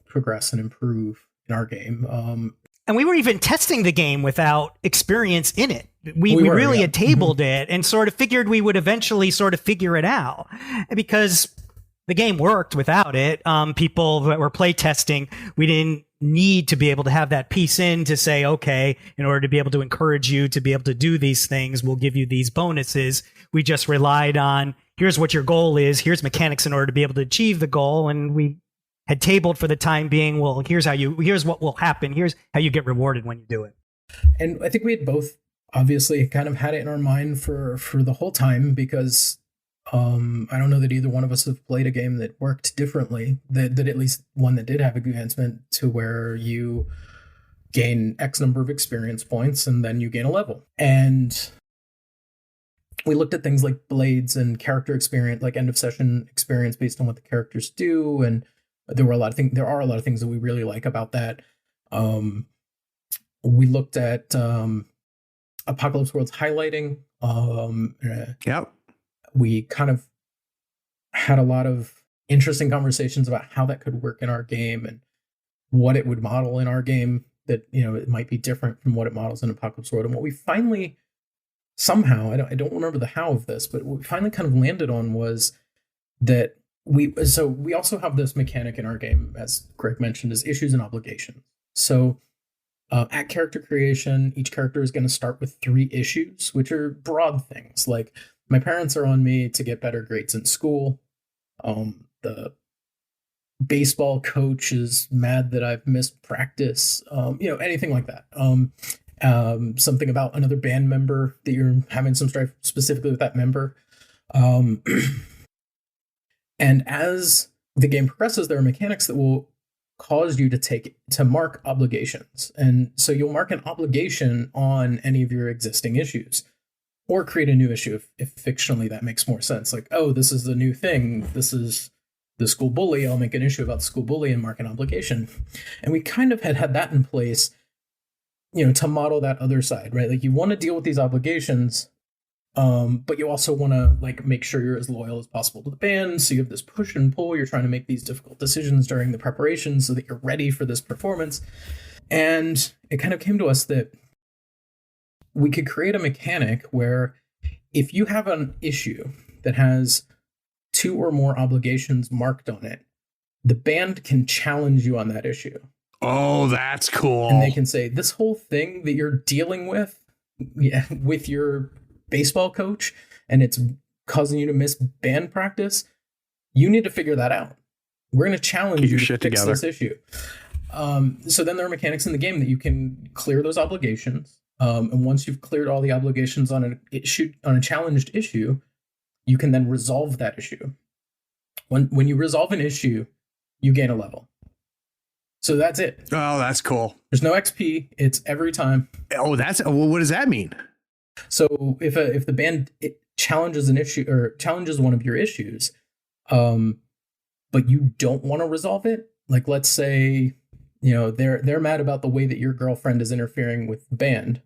progress and improve in our game. And we were even testing the game without experience in it. We really had tabled it and sort of figured we would eventually sort of figure it out, because the game worked without it. People that were play testing, we didn't need to be able to have that piece in to say, okay, in order to be able to encourage you to be able to do these things, we'll give you these bonuses. We just relied on, here's what your goal is, here's mechanics in order to be able to achieve the goal. And we had tabled for the time being, well, here's what will happen, here's how you get rewarded when you do it. And I think we had both obviously kind of had it in our mind for the whole time, because I don't know that either one of us have played a game that worked differently, that at least one that did have advancement to where you gain X number of experience points and then you gain a level. And we looked at things like blades and character experience, like end of session experience based on what the characters do. And there are a lot of things that we really like about that. We looked at Apocalypse World's highlighting. Yep. We kind of had a lot of interesting conversations about how that could work in our game and what it would model in our game, that, it might be different from what it models in Apocalypse World. And what we finally somehow, I don't remember the how of this, but what we finally kind of landed on was that we also have this mechanic in our game, as Greg mentioned, is issues and obligations. So at character creation, each character is going to start with 3 issues, which are broad things like, my parents are on me to get better grades in school. The baseball coach is mad that I've missed practice. Anything like that. Something about another band member that you're having some strife specifically with that member. And as the game progresses, there are mechanics that will cause you to mark obligations. And so you'll mark an obligation on any of your existing issues, or create a new issue if fictionally that makes more sense. Like, oh, this is the new thing. This is the school bully. I'll make an issue about the school bully and mark an obligation. And we kind of had that in place, to model that other side, right? Like, you want to deal with these obligations, but you also want to, like, make sure you're as loyal as possible to the band. So you have this push and pull. You're trying to make these difficult decisions during the preparation so that you're ready for this performance. And it kind of came to us that we could create a mechanic where if you have an issue that has 2 or more obligations marked on it, the band can challenge you on that issue. Oh, that's cool. And they can say, this whole thing that you're dealing with your baseball coach, and it's causing you to miss band practice, you need to figure that out. We're going to challenge you to fix this issue. So then there are mechanics in the game that you can clear those obligations. And once you've cleared all the obligations on a challenged issue, you can then resolve that issue. When you resolve an issue, you gain a level. So that's it. Oh, that's cool. There's no XP. It's every time. Oh, what does that mean? So if the band challenges an issue or challenges one of your issues, but you don't want to resolve it, like let's say, they're mad about the way that your girlfriend is interfering with the band,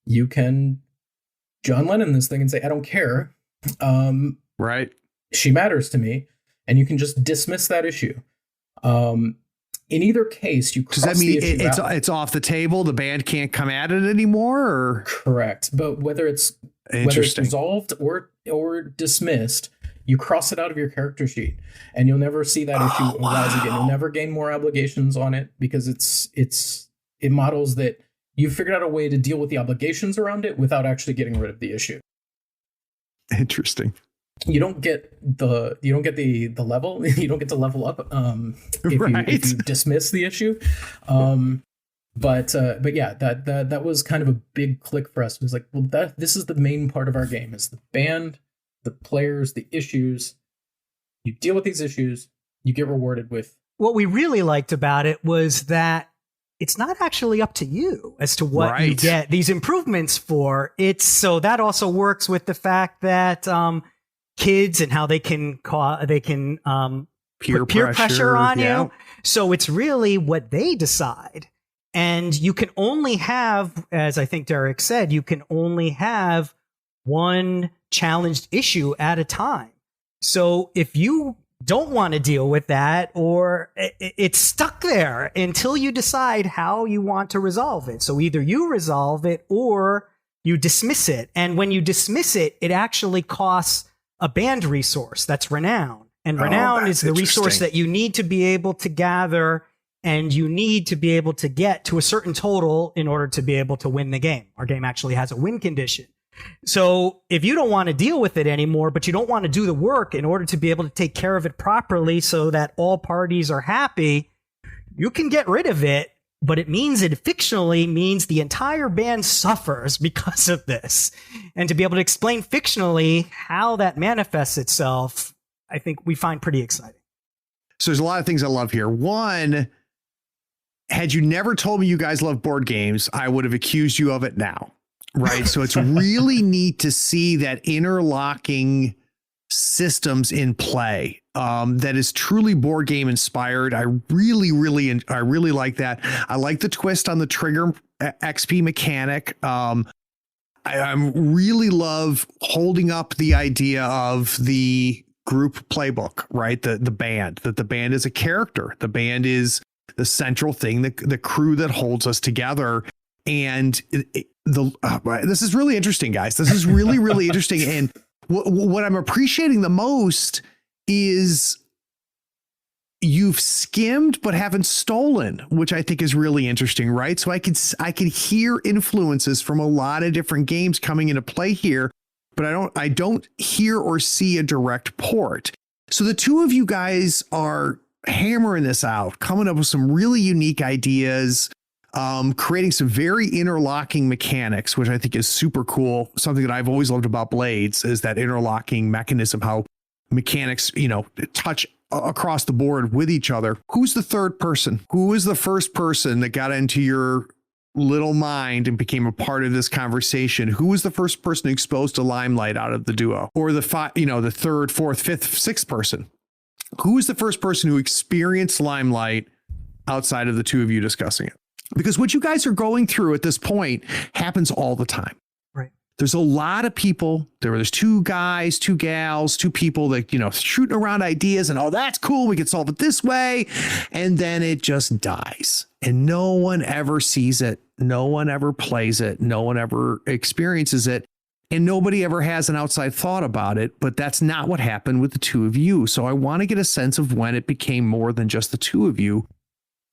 you can John Lennon this thing and say, I don't care. Right. She matters to me. And you can just dismiss that issue. In either case, you cross Does that mean the issue out. it's off the table? The band can't come at it anymore? Or? Correct. But whether it's resolved or dismissed, you cross it out of your character sheet, and you'll never see that issue arise again. You'll never gain more obligations on it because it models that you figured out a way to deal with the obligations around it without actually getting rid of the issue. Interesting. You don't get the level. You don't get to level up if you dismiss the issue. But yeah, that was kind of a big click for us. It was like, well, this is the main part of our game: is the band, the players, the issues. You deal with these issues, you get rewarded with. What we really liked about it was that it's not actually up to you as to what you get these improvements for. So that also works with the fact that kids and how they can peer pressure on you. So it's really what they decide. And you can only have, as I think Deric said, you can only have one challenged issue at a time. So if you don't want to deal with that, or it's stuck there until you decide how you want to resolve it. So either you resolve it or you dismiss it. And when you dismiss it, it actually costs a band resource. That's renown. And renown is the resource that you need to be able to gather, and you need to be able to get to a certain total in order to be able to win the game. Our game actually has a win condition. So if you don't want to deal with it anymore, but you don't want to do the work in order to be able to take care of it properly so that all parties are happy, you can get rid of it. But it fictionally means the entire band suffers because of this. And to be able to explain fictionally how that manifests itself, I think we find pretty exciting. So there's a lot of things I love here. One, had you never told me you guys love board games, I would have accused you of it now. Right. So it's really neat to see that interlocking systems in play that is truly board game inspired. I really like that. I like the twist on the trigger XP mechanic. I really love holding up the idea of the group playbook, right? The band, that the band is a character. The band is the central thing, the crew that holds us together. And this is really interesting, guys. This is really, really interesting. And what I'm appreciating the most is you've skimmed but haven't stolen, which I think is really interesting, right? So I could hear influences from a lot of different games coming into play here, but I don't hear or see a direct port. So the two of you guys are hammering this out, coming up with some really unique ideas. Creating some very interlocking mechanics, which I think is super cool. Something that I've always loved about Blades is that interlocking mechanism, how mechanics, touch across the board with each other. Who's the third person? Who is the first person that got into your little mind and became a part of this conversation? Who was the first person exposed to Limelight out of the duo? Or the third, fourth, fifth, sixth person? Who is the first person who experienced Limelight outside of the two of you discussing it? Because what you guys are going through at this point happens all the time. Right. There's a lot of people. There's two guys, two gals, two people that, shooting around ideas and, that's cool. We can solve it this way. And then it just dies. And no one ever sees it. No one ever plays it. No one ever experiences it. And nobody ever has an outside thought about it. But that's not what happened with the two of you. So I want to get a sense of when it became more than just the two of you,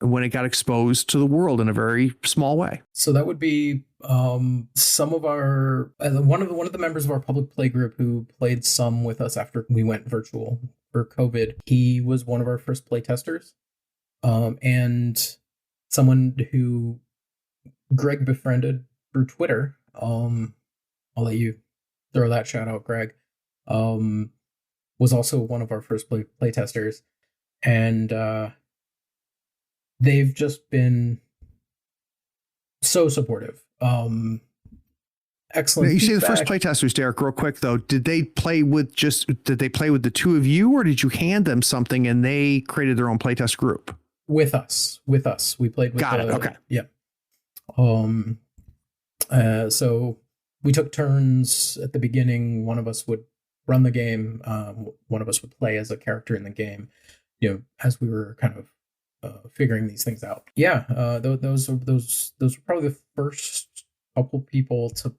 when it got exposed to the world in a very small way. So that would be some of our one of the members of our public play group who played some with us after we went virtual for COVID. He was one of our first play testers, and someone who Gregg befriended through Twitter. I'll let you throw that shout out, Gregg. was also one of our first play testers, and they've just been so supportive. Excellent. Now, you say the feedback. first playtesters, Deric, real quick though, did they play with the two of you, or did you hand them something and they created their own playtest group? With us. We played with Got it. Okay. Yeah. So we took turns at the beginning. One of us would run the game. One of us would play as a character in the game, as we were kind of figuring these things out. Yeah. Those were probably the first couple people to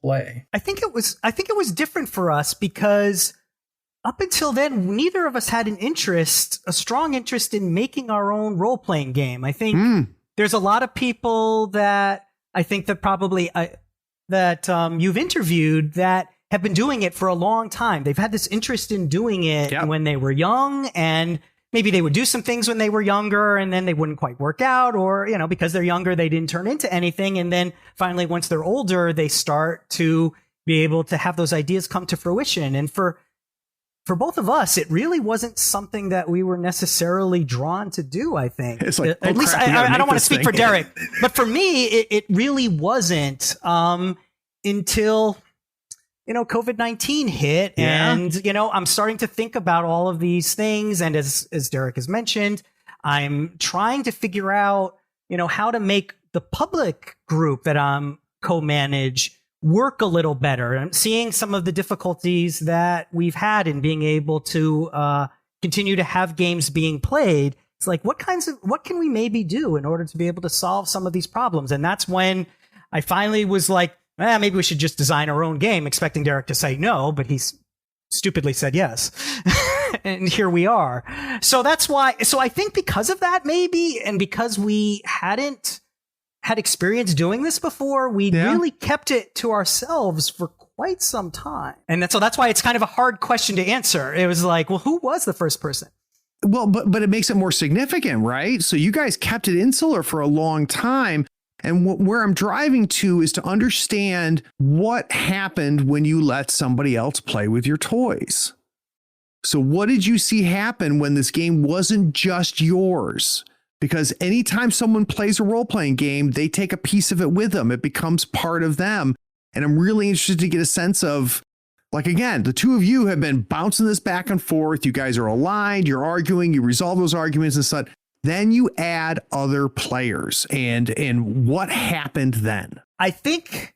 play. I think it was different for us because up until then, neither of us had a strong interest in making our own role-playing game. I think there's a lot of people that I think that probably you've interviewed that have been doing it for a long time. They've had this interest in doing it when they were young, and maybe they would do some things when they were younger and then they wouldn't quite work out, or, because they're younger, they didn't turn into anything. And then finally, once they're older, they start to be able to have those ideas come to fruition. And for both of us, it really wasn't something that we were necessarily drawn to do, I think. It's like, at least I don't want to speak for Deric, but for me, it really wasn't until COVID-19 hit, and I'm starting to think about all of these things. And as Deric has mentioned, I'm trying to figure out how to make the public group that I'm co-manage work a little better. I'm seeing some of the difficulties that we've had in being able to continue to have games being played. It's like, what can we maybe do in order to be able to solve some of these problems? And that's when I finally was like, maybe we should just design our own game, expecting Deric to say no, but he's stupidly said yes. And here we are. So that's why. So I think because of that, maybe, and because we hadn't had experience doing this before, we really kept it to ourselves for quite some time. And that's why it's kind of a hard question to answer. It was like, well, who was the first person? Well, but it makes it more significant, right? So you guys kept it insular for a long time. And where I'm driving to is to understand what happened when you let somebody else play with your toys. So what did you see happen when this game wasn't just yours? Because anytime someone plays a role-playing game, they take a piece of it with them. It becomes part of them. And I'm really interested to get a sense of, like, again, the two of you have been bouncing this back and forth. You guys are aligned, you're arguing, you resolve those arguments and such. Then you add other players, and what happened then? I think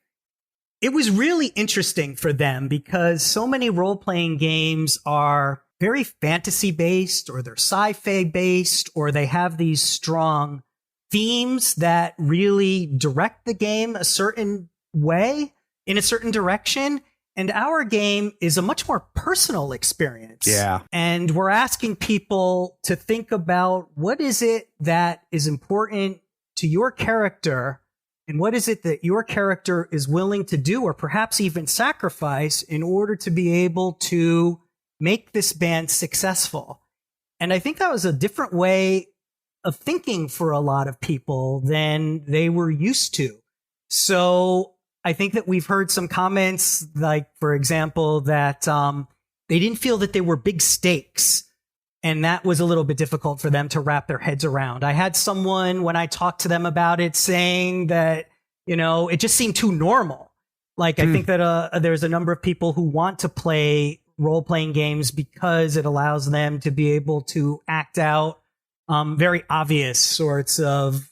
it was really interesting for them because so many role-playing games are very fantasy-based, or they're sci-fi based, or they have these strong themes that really direct the game a certain way, in a certain direction. And our game is a much more personal experience. Yeah. And we're asking people to think about, what is it that is important to your character, and what is it that your character is willing to do, or perhaps even sacrifice, in order to be able to make this band successful. And I think that was a different way of thinking for a lot of people than they were used to. So I think that we've heard some comments, like, for example, that they didn't feel that there were big stakes, and that was a little bit difficult for them to wrap their heads around. I had someone, when I talked to them about it, saying that, it just seemed too normal. Like, I think that there's a number of people who want to play role-playing games because it allows them to be able to act out very obvious sorts of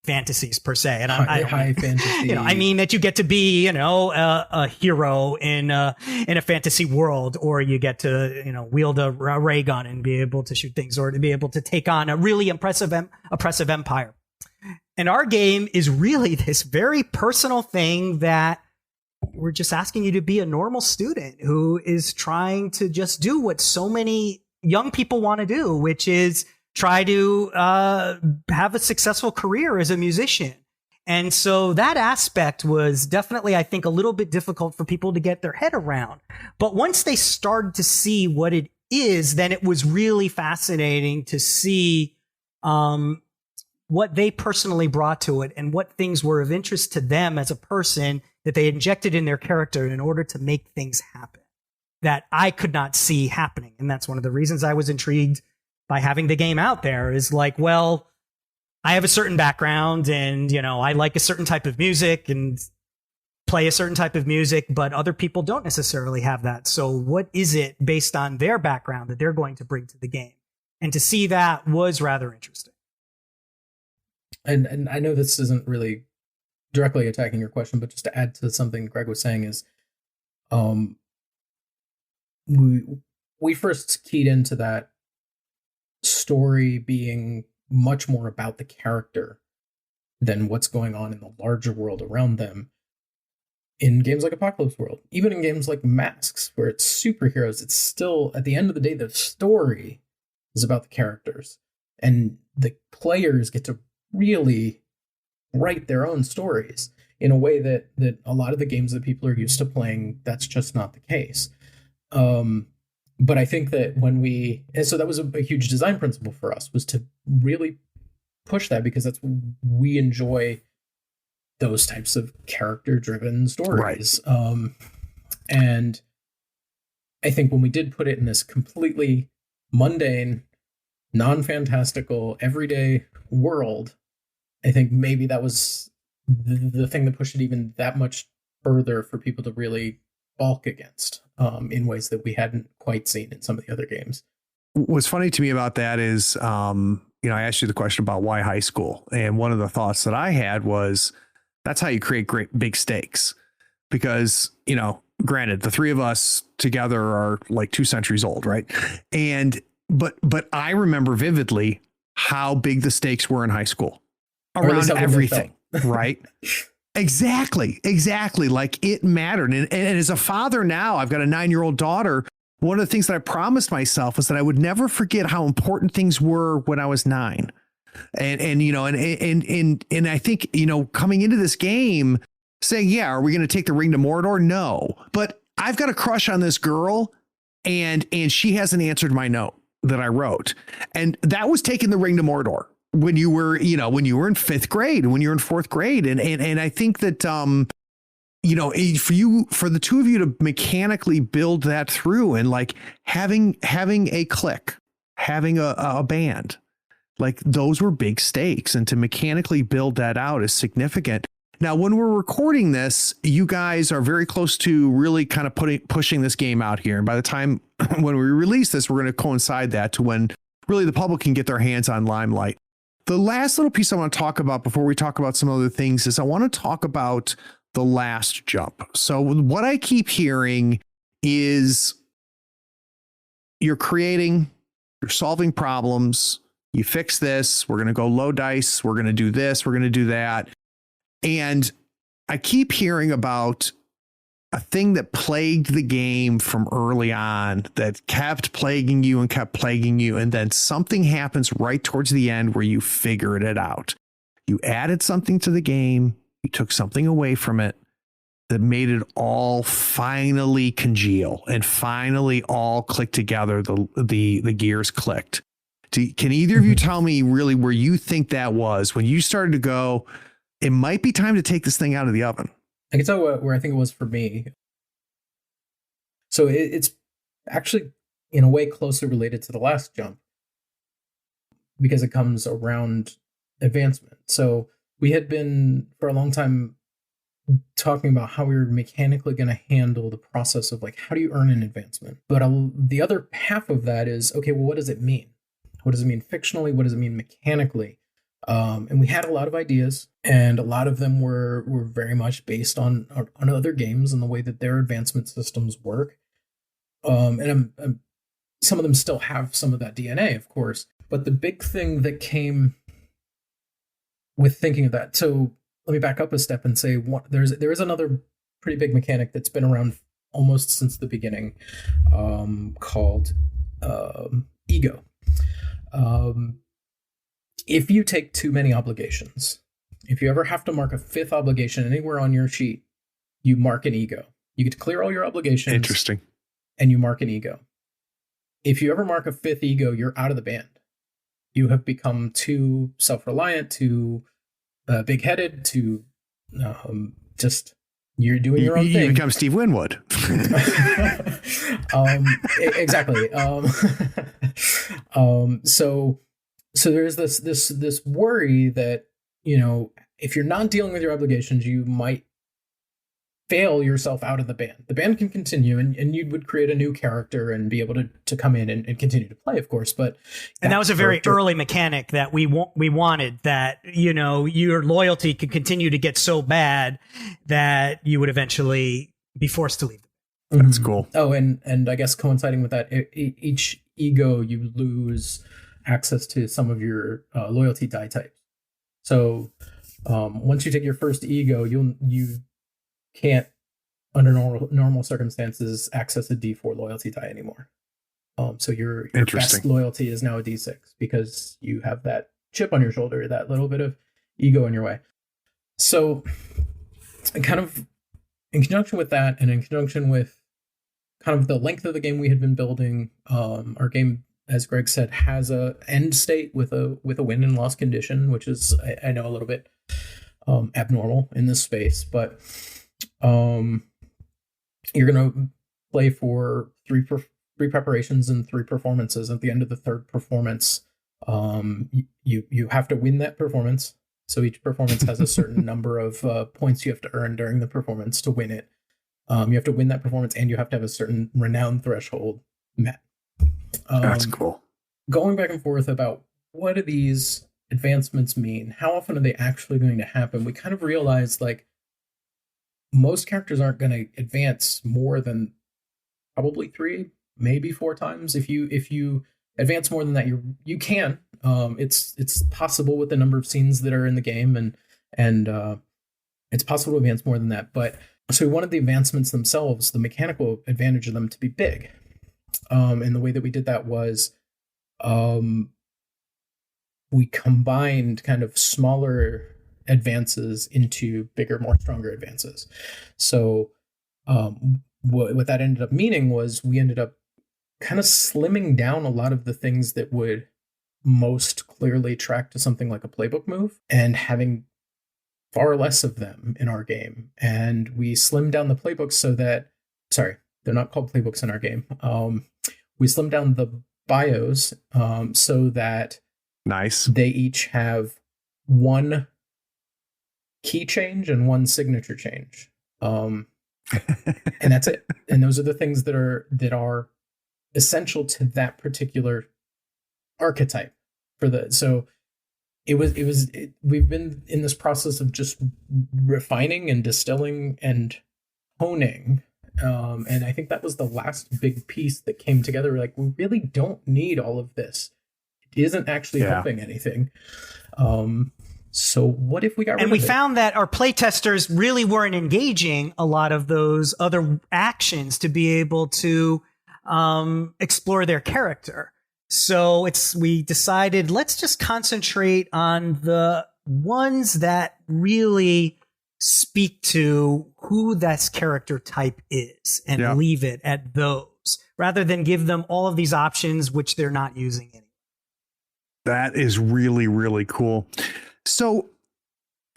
fantasies per se, and high fantasy. I mean that you get to be, a hero in a fantasy world, or you get to, wield a ray gun and be able to shoot things, or to be able to take on a really oppressive empire. And our game is really this very personal thing that we're just asking you to be a normal student who is trying to just do what so many young people want to do, which is try to have a successful career as a musician. And so that aspect was definitely, I think, a little bit difficult for people to get their head around. But once they started to see what it is, then it was really fascinating to see what they personally brought to it, and what things were of interest to them as a person that they injected in their character in order to make things happen. that I could not see happening. And that's one of the reasons I was intrigued by having the game out there, is like, well, I have a certain background and, you know, I like a certain type of music and play a certain type of music, but other people don't necessarily have that. So what is it based on their background that they're going to bring to the game? And to see that was rather interesting. And I know this isn't really directly attacking your question, but just to add to something Greg was saying is, we first keyed into that story being much more about the character than what's going on in the larger world around them in games like Apocalypse World. Even in games like Masks, where it's superheroes, it's still, at the end of the day, the story is about the characters. And the players get to really write their own stories in a way that a lot of the games that people are used to playing, that's just not the case. But I think that and so that was a huge design principle for us, was to really push that, because that's, we enjoy those types of character-driven stories. Right. And I think when we did put it in this completely mundane, non-fantastical, everyday world, I think maybe that was the thing that pushed it even that much further for people to really balk against, in ways that we hadn't quite seen in some of the other games. What's funny to me about that is, I asked you the question about why high school. And one of the thoughts that I had was, that's how you create great big stakes. Because, granted, the three of us together are like 2 centuries old, right? But I remember vividly how big the stakes were in high school around everything, right? Exactly. Like, it mattered. And as a father now, I've got a 9-year-old daughter. One of the things that I promised myself was that I would never forget how important things were when I was 9. And I think, coming into this game saying, yeah, are we going to take the ring to Mordor? No, but I've got a crush on this girl, and she hasn't answered my note that I wrote. And that was taking the ring to Mordor when you were in 5th grade, when you were in 4th grade. And I think that, for the two of you to mechanically build that through, and like having a clique, having a band, like, those were big stakes, and to mechanically build that out is significant. Now, when we're recording this, you guys are very close to really kind of pushing this game out here. And by the time when we release this, we're going to coincide that to when really the public can get their hands on Limelight. The last little piece I want to talk about before we talk about some other things is I want to talk about the last jump. So what I keep hearing is you're solving problems. You fix this. We're going to go low dice. We're going to do this. We're going to do that. And I keep hearing about a thing that plagued the game from early on, that kept plaguing you. And then something happens right towards the end where you figured it out. You added something to the game. You took something away from it that made it all finally congeal and finally all click together. The gears clicked. Can either of you tell me really where you think that was when you started to go, it might be time to take this thing out of the oven? I can tell where I think it was for me. So it's actually, in a way, closely related to the last jump, because it comes around advancement. So we had been, for a long time, talking about how we were mechanically going to handle the process of, like, how do you earn an advancement? But the other half of that is, okay, well, what does it mean? What does it mean fictionally? What does it mean mechanically? And we had a lot of ideas, and a lot of them were very much based on other games and the way that their advancement systems work. And some of them still have some of that DNA, of course. But the big thing that came with thinking of that, so let me back up a step and say there is another pretty big mechanic that's been around almost since the beginning, called ego. If you take too many obligations, if you ever have to mark a 5th obligation anywhere on your sheet, you mark an ego. You get to clear all your obligations. Interesting. And you mark an ego. If you ever mark a 5th ego, you're out of the band. You have become too self-reliant, too big-headed, too just you're doing your own thing. You become Steve Winwood. Exactly. So there's this worry that, if you're not dealing with your obligations, you might fail yourself out of the band. The band can continue, and you would create a new character and be able to come in and continue to play, of course. But that was a very early mechanic that we wanted, that, your loyalty could continue to get so bad that you would eventually be forced to leave. That's cool. Oh, and I guess coinciding with that, each ego, you lose access to some of your loyalty die types. So once you take your first ego, you can't, under normal circumstances, access a D4 loyalty die anymore. So your best loyalty is now a D6 because you have that chip on your shoulder, that little bit of ego in your way. So kind of in conjunction with that, and in conjunction with kind of the length of the game we had been building, our game, as Greg said, has a end state with a win and loss condition, which is, I know, a little bit abnormal in this space, but you're going to play for three preparations and 3 performances. At the end of the 3rd performance, you have to win that performance. So each performance has a certain number of points you have to earn during the performance to win it. You have to win that performance, and you have to have a certain renown threshold met. That's cool. Going back and forth about what do these advancements mean? How often are they actually going to happen? We kind of realized, like, most characters aren't going to advance more than probably 3, maybe 4 times. If you advance more than that, you can. It's possible with the number of scenes that are in the game, and it's possible to advance more than that. But so we wanted the advancements themselves, the mechanical advantage of them, to be big. And the way that we did that was we combined kind of smaller advances into bigger, more stronger advances. So what that ended up meaning was we ended up kind of slimming down a lot of the things that would most clearly track to something like a playbook move, and having far less of them in our game. And we slimmed down the playbooks so that, sorry, they're not called playbooks in our game. We slimmed down the bios so that they each have 1 key change and 1 signature change. And that's it. And those are the things that are essential to that particular archetype so we've been in this process of just refining and distilling and honing. And I think that was the last big piece that came together. Like, we really don't need all of this. It isn't actually helping anything. So what if we got rid of it? And we found that our playtesters really weren't engaging a lot of those other actions to be able to explore their character. So we decided, let's just concentrate on the ones that really speak to who that character type is, and leave it at those, rather than give them all of these options which they're not using anymore. That is really, really cool. So,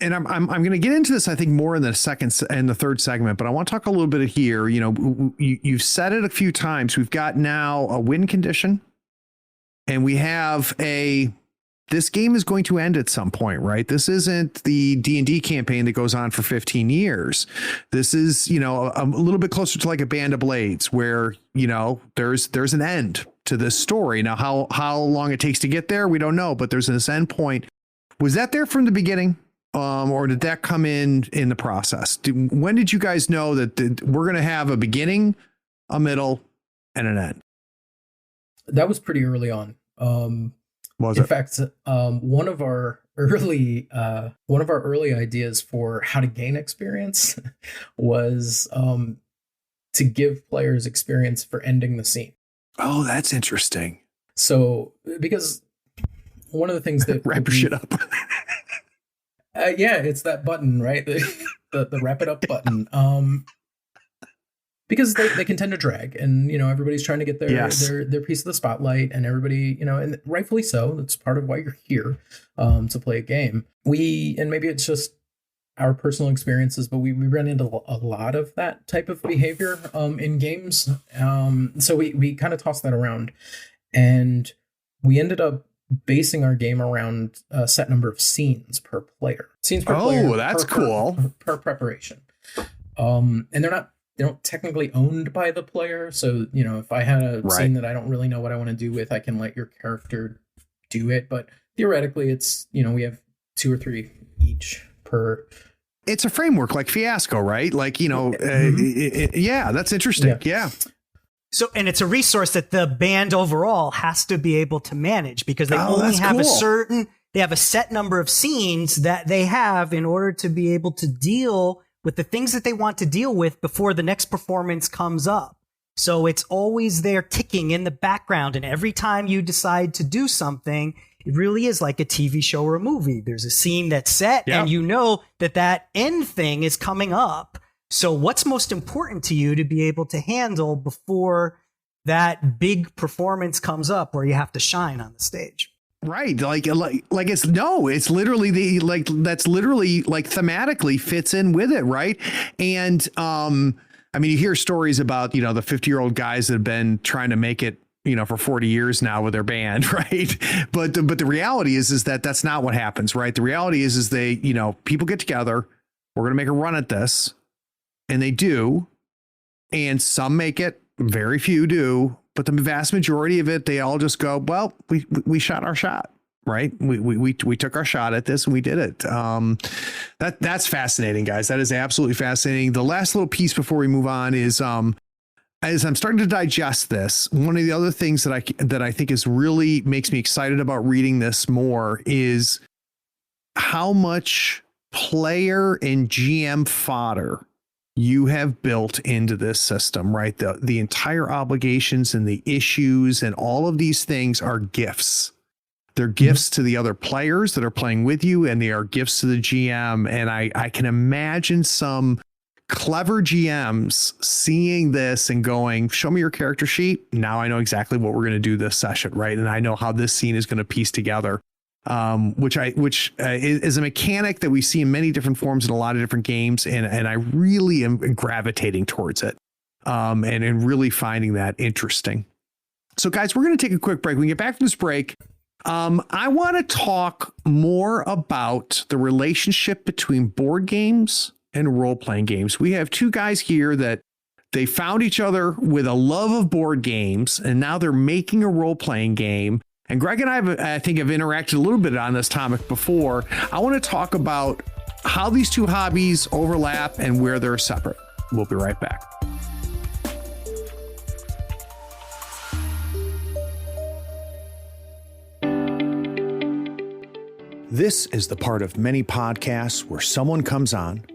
and I'm going to get into this, I think, more in the second and the third segment, but I want to talk a little bit here. You've said it a few times. We've got now a win condition, and we have this game is going to end at some point, right? This isn't the D&D campaign that goes on for 15 years. This is, a little bit closer to like a Band of Blades, where, there's an end to this story. Now, how long it takes to get there, we don't know, but there's this end point. Was that there from the beginning? Or did that come in the process? When did you guys know that we're going to have a beginning, a middle, and an end? That was pretty early on. In fact, one of our early ideas for how to gain experience was to give players experience for ending the scene. Oh, that's interesting. So, because one of the things that wrap your shit up. Yeah, it's that button, right? The wrap it up button. Because they can tend to drag, and everybody's trying to get their piece of the spotlight, and everybody, and rightfully so. That's part of why you're here, to play a game. And maybe it's just our personal experiences, but we run into a lot of that type of behavior in games. So we kind of tossed that around, and we ended up basing our game around a set number of scenes per player. Scenes per player. Oh, that's cool. Per preparation. And they don't technically owned by the player. So, if I had a scene that I don't really know what I want to do with, I can let your character do it. But theoretically, it's, we have 2 or 3 each per. It's a framework like Fiasco, right? Like, yeah, that's interesting. Yeah. So, and it's a resource that the band overall has to be able to manage, because they only have they have a set number of scenes that they have in order to be able to deal with the things that they want to deal with before the next performance comes up. So it's always there ticking in the background. And every time you decide to do something, it really is like a TV show or a movie. There's a scene that's set, and you know that end thing is coming up. So what's most important to you to be able to handle before that big performance comes up where you have to shine on the stage? Right. Like it's literally that's literally like thematically fits in with it. Right. And, I mean, you hear stories about, the 50-year-old guys that have been trying to make it, for 40 years now with their band. Right. But the reality is that that's not what happens. Right. The reality is they, people get together. We're going to make a run at this. And they do. And some make it. Very few do. But the vast majority of it, they all just go, well, we shot our shot. Right. We took our shot at this and we did it. That's fascinating, guys. That is absolutely fascinating. The last little piece before we move on is as I'm starting to digest this, one of the other things that I think is really makes me excited about reading this more is how much player and GM fodder you have built into this system, right? The entire obligations and the issues and all of these things are gifts. They're gifts to the other players that are playing with you, and they are gifts to the GM. And I can imagine some clever GMs seeing this and going, show me your character sheet. Now I know exactly what we're going to do this session, right? And I know how this scene is going to piece together. Which is a mechanic that we see in many different forms in a lot of different games. And I really am gravitating towards it and really finding that interesting. So, guys, we're going to take a quick break. When we get back from this break, I want to talk more about the relationship between board games and role-playing games. We have 2 guys here that they found each other with a love of board games, and now they're making a role-playing game. And Greg and I think, have interacted a little bit on this topic before. I want to talk about how these 2 hobbies overlap and where they're separate. We'll be right back. This is the part of many podcasts where someone comes on,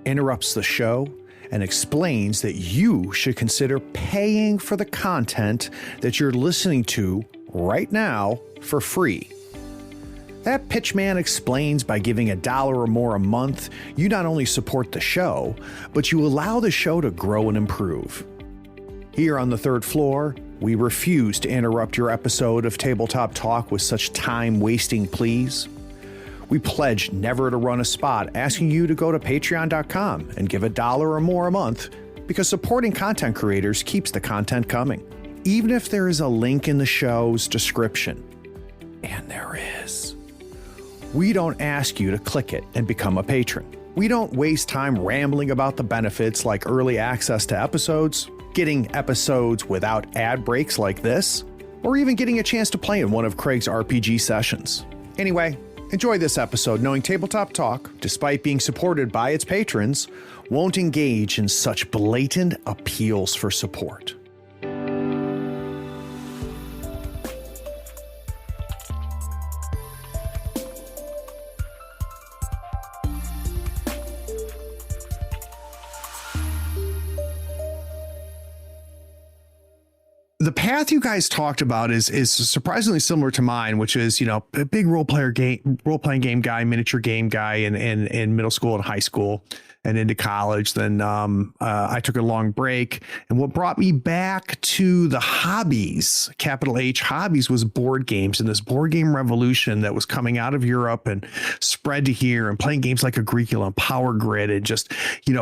interrupts the show, and explains that you should consider paying for the content that you're listening to right now for free. That pitchman explains by giving $1 or more a month, you not only support the show, but you allow the show to grow and improve. Here on the 3rd floor, we refuse to interrupt your episode of Tabletop Talk with such time-wasting pleas. We pledge never to run a spot asking you to go to patreon.com and give $1 or more a month, because supporting content creators keeps the content coming. Even if there is a link in the show's description, and there is, we don't ask you to click it and become a patron. We don't waste time rambling about the benefits like early access to episodes, getting episodes without ad breaks like this, or even getting a chance to play in one of Craig's RPG sessions. Anyway, enjoy this episode knowing Tabletop Talk, despite being supported by its patrons, won't engage in such blatant appeals for support. The path you guys talked about is surprisingly similar to mine, which is, a big role playing game guy, miniature game guy in middle school and high school. and into college. Then I took a long break. And what brought me back to the hobbies, capital H hobbies, was board games and this board game revolution that was coming out of Europe and spread to here, and playing games like Agricola and Power Grid, and just,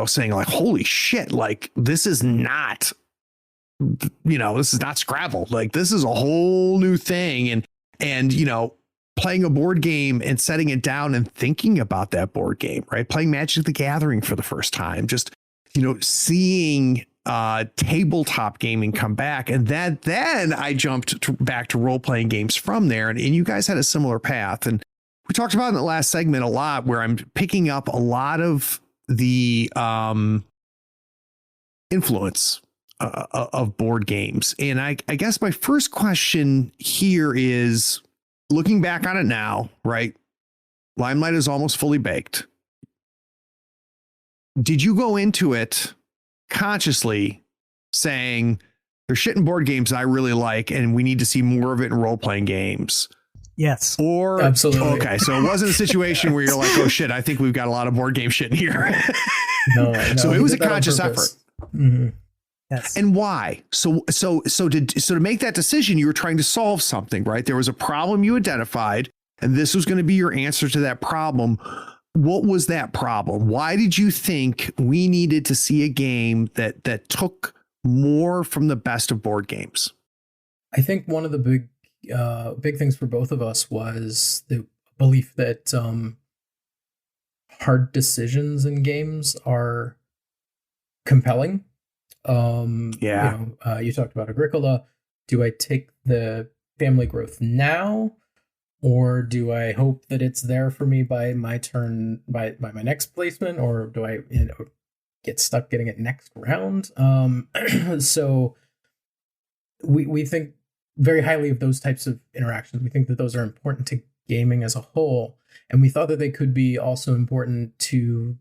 saying like, holy shit, like this is not, this is not Scrabble. Like this is a whole new thing. And playing a board game and setting it down and thinking about that board game, right? Playing Magic the Gathering for the first time, just, seeing tabletop gaming come back. And then I jumped back to role-playing games from there. And you guys had a similar path. And we talked about in the last segment a lot, where I'm picking up a lot of the influence of board games. And I guess my first question here is, looking back on it now, right? Limelight is almost fully baked. Did you go into it consciously saying there's shit in board games I really like, and we need to see more of it in role-playing games? Yes. Or absolutely. Okay, so it wasn't a situation where you're like, oh shit, I think we've got a lot of board game shit in here. No, so it was a conscious effort. Mm-hmm. Yes. And why? So to make that decision, you were trying to solve something, right? There was a problem you identified, and this was going to be your answer to that problem. What was that problem? Why did you think we needed to see a game that took more from the best of board games? I think one of the big things for both of us was the belief that hard decisions in games are compelling. You talked about Agricola. Do I take the family growth now, or do I hope that it's there for me by my turn, by my next placement, or do I get stuck getting it next round? So we think very highly of those types of interactions. We think that those are important to gaming as a whole, and we thought that they could be also important to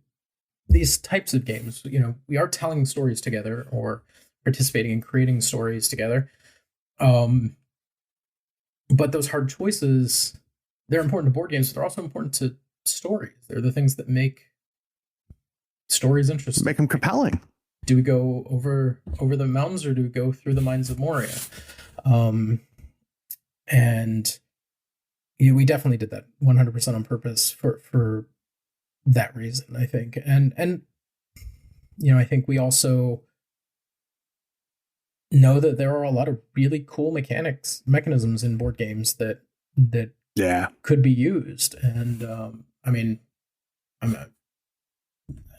these types of games. We are telling stories together or participating in creating stories together. But those hard choices, they're important to board games, but they're also important to stories. They're the things that make stories interesting. Make them compelling. Do we go over the mountains, or do we go through the mines of Moria? And we definitely did that 100% on purpose for that reason, I think. And I think we also know that there are a lot of really cool mechanisms in board games that could be used. And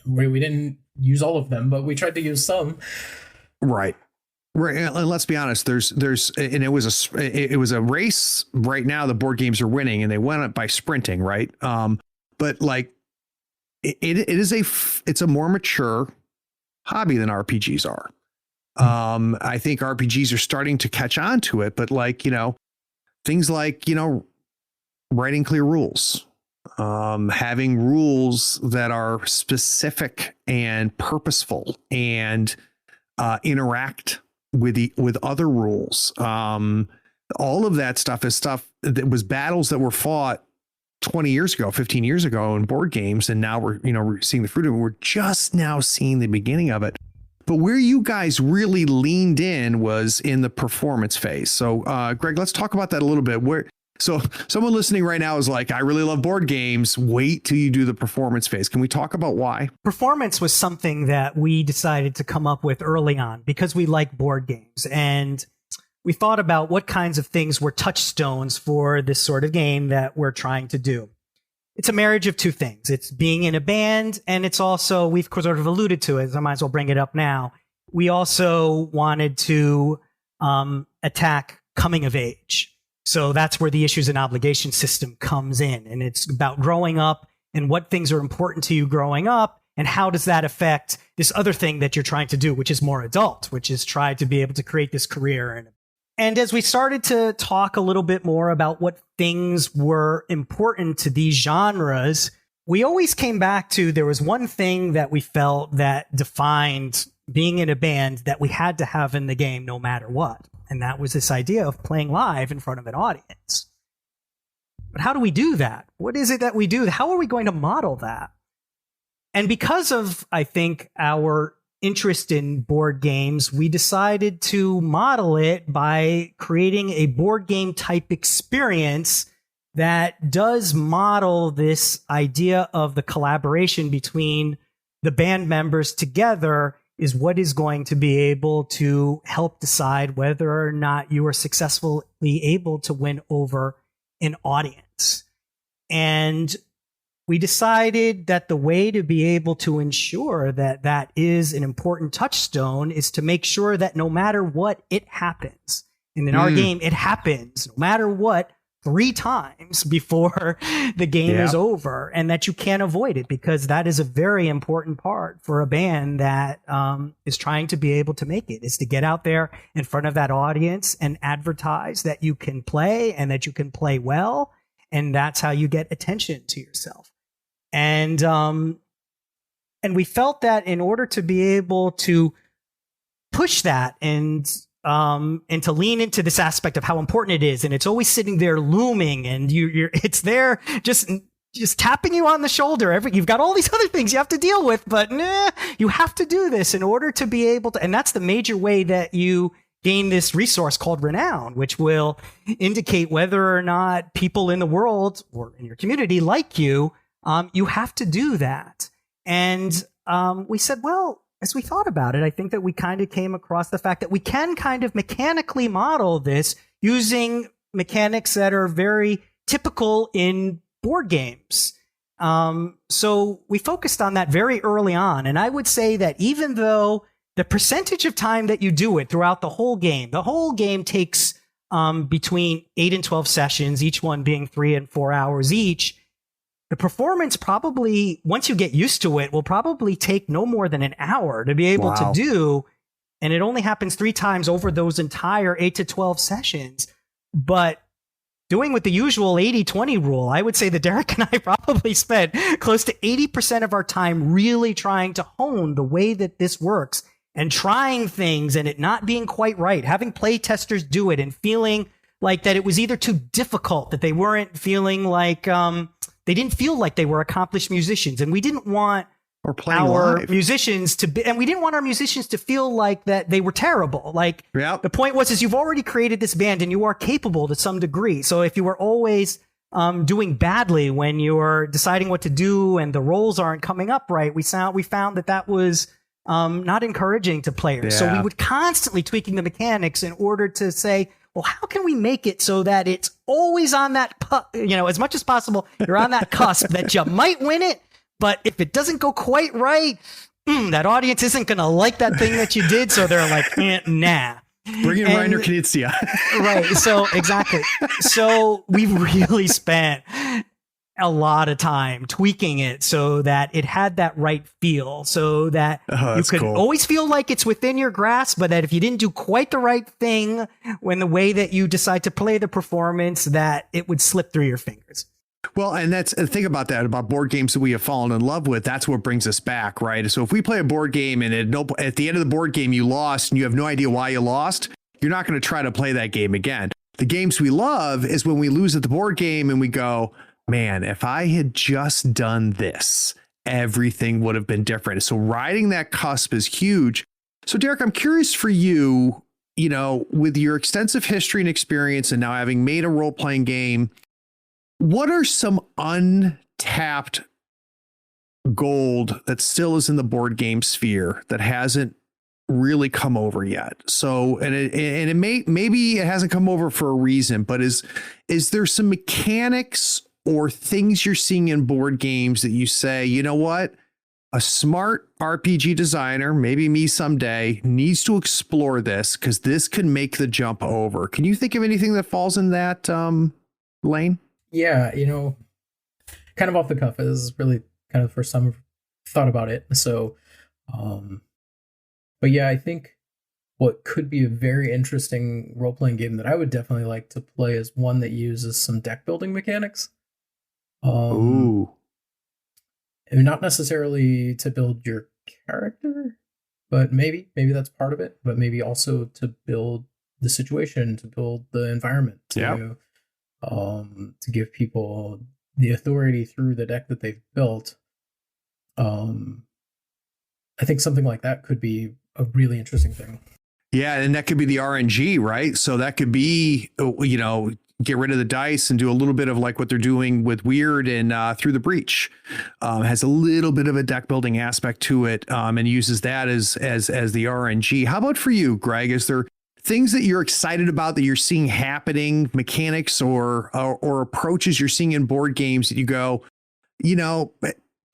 we didn't use all of them, but we tried to use some. Right. And let's be honest, and it was a race. Right now the board games are winning, and they won it by sprinting, right? But like it's a more mature hobby than RPGs are. I think RPGs are starting to catch on to it, but things like, writing clear rules, having rules that are specific and purposeful and interact with other rules. All of that stuff is stuff that was battles that were fought 20 years ago, 15 years ago in board games. And now we're seeing the fruit of it. We're just now seeing the beginning of it. But where you guys really leaned in was in the performance phase. So, Greg, let's talk about that a little bit. So someone listening right now is like, I really love board games. Wait till you do the performance phase. Can we talk about why? Performance was something that we decided to come up with early on because we like board games. And we thought about what kinds of things were touchstones for this sort of game that we're trying to do. It's a marriage of two things. It's being in a band, and it's also, we've sort of alluded to it, so I might as well bring it up now. We also wanted to attack coming of age. So that's where the issues and obligation system comes in. And it's about growing up and what things are important to you growing up, and how does that affect this other thing that you're trying to do, which is more adult, which is try to be able to create this career. And as we started to talk a little bit more about what things were important to these genres, we always came back to, there was one thing that we felt that defined being in a band that we had to have in the game no matter what. And that was this idea of playing live in front of an audience. But how do we do that? What is it that we do? How are we going to model that? And because of, I think, our interest in board games, we decided to model it by creating a board game type experience that does model this idea of the collaboration between the band members together is what is going to be able to help decide whether or not you are successfully able to win over an audience. And we decided that the way to be able to ensure that that is an important touchstone is to make sure that no matter what, it happens. And in our game, it happens no matter what 3 times before the game is over, and that you can't avoid it, because that is a very important part for a band that is trying to be able to make it, is to get out there in front of that audience and advertise that you can play and that you can play well. And that's how you get attention to yourself. And we felt that in order to be able to push that and to lean into this aspect of how important it is, and it's always sitting there looming, and it's there just tapping you on the shoulder. You've got all these other things you have to deal with, but you have to do this in order to be able to. And that's the major way that you gain this resource called renown, which will indicate whether or not people in the world or in your community like you. You have to do that. And we said, well, as we thought about it, I think that we kind of came across the fact that we can kind of mechanically model this using mechanics that are very typical in board games. So we focused on that very early on. And I would say that even though the percentage of time that you do it throughout the whole game takes between 8 and 12 sessions, each one being 3 and 4 hours each. The performance probably, once you get used to it, will probably take no more than an hour to be able to do. And it only happens 3 times over those entire 8 to 12 sessions. But doing with the usual 80-20 rule, I would say that Deric and I probably spent close to 80% of our time really trying to hone the way that this works and trying things and it not being quite right, having play testers do it and feeling like that it was either too difficult, that they weren't feeling like they didn't feel like they were accomplished musicians, and we didn't want our musicians to be, and we didn't want our musicians to feel like that they were terrible. Like the point was, you've already created this band and you are capable to some degree. So if you were always doing badly when you were deciding what to do and the roles aren't coming up right, we found that was not encouraging to players. So we would constantly tweaking the mechanics in order to say, well, how can we make it so that it's always on that, as much as possible, you're on that cusp that you might win it, but if it doesn't go quite right, that audience isn't going to like that thing that you did. So they're like, nah. Bring in Reiner Knizia. Right. So exactly. So we really spent a lot of time tweaking it so that it had that right feel, so that you could always feel like it's within your grasp, but that if you didn't do quite the right thing when the way that you decide to play the performance, that it would slip through your fingers. Well, and that's the thing about that, about board games that we have fallen in love with. That's what brings us back, right? So if we play a board game and at the end of the board game you lost and you have no idea why you lost, you're not going to try to play that game again. The games we love is when we lose at the board game and we go, man, if I had just done this, everything would have been different. So riding that cusp is huge. So Deric, I'm curious for you, with your extensive history and experience and now having made a role-playing game, what are some untapped gold that still is in the board game sphere that hasn't really come over yet? So, and maybe it hasn't come over for a reason, but is there some mechanics or things you're seeing in board games that you say, you know what, a smart RPG designer, maybe me someday, needs to explore this because this can make the jump over? Can you think of anything that falls in that lane? Yeah, kind of off the cuff, is really kind of the first time I've thought about it. So, but yeah, I think what could be a very interesting role-playing game that I would definitely like to play is one that uses some deck building mechanics. Ooh. And not necessarily to build your character, but maybe that's part of it, but maybe also to build the situation, to build the environment, to give people the authority through the deck that they've built. I think something like that could be a really interesting thing. Yeah, and that could be the RNG, right? So that could be, get rid of the dice and do a little bit of like what they're doing with Weird and Through the Breach. Has a little bit of a deck building aspect to it, and uses that as the RNG. How about for you, Greg? Is there things that you're excited about that you're seeing happening, mechanics or approaches you're seeing in board games that you go,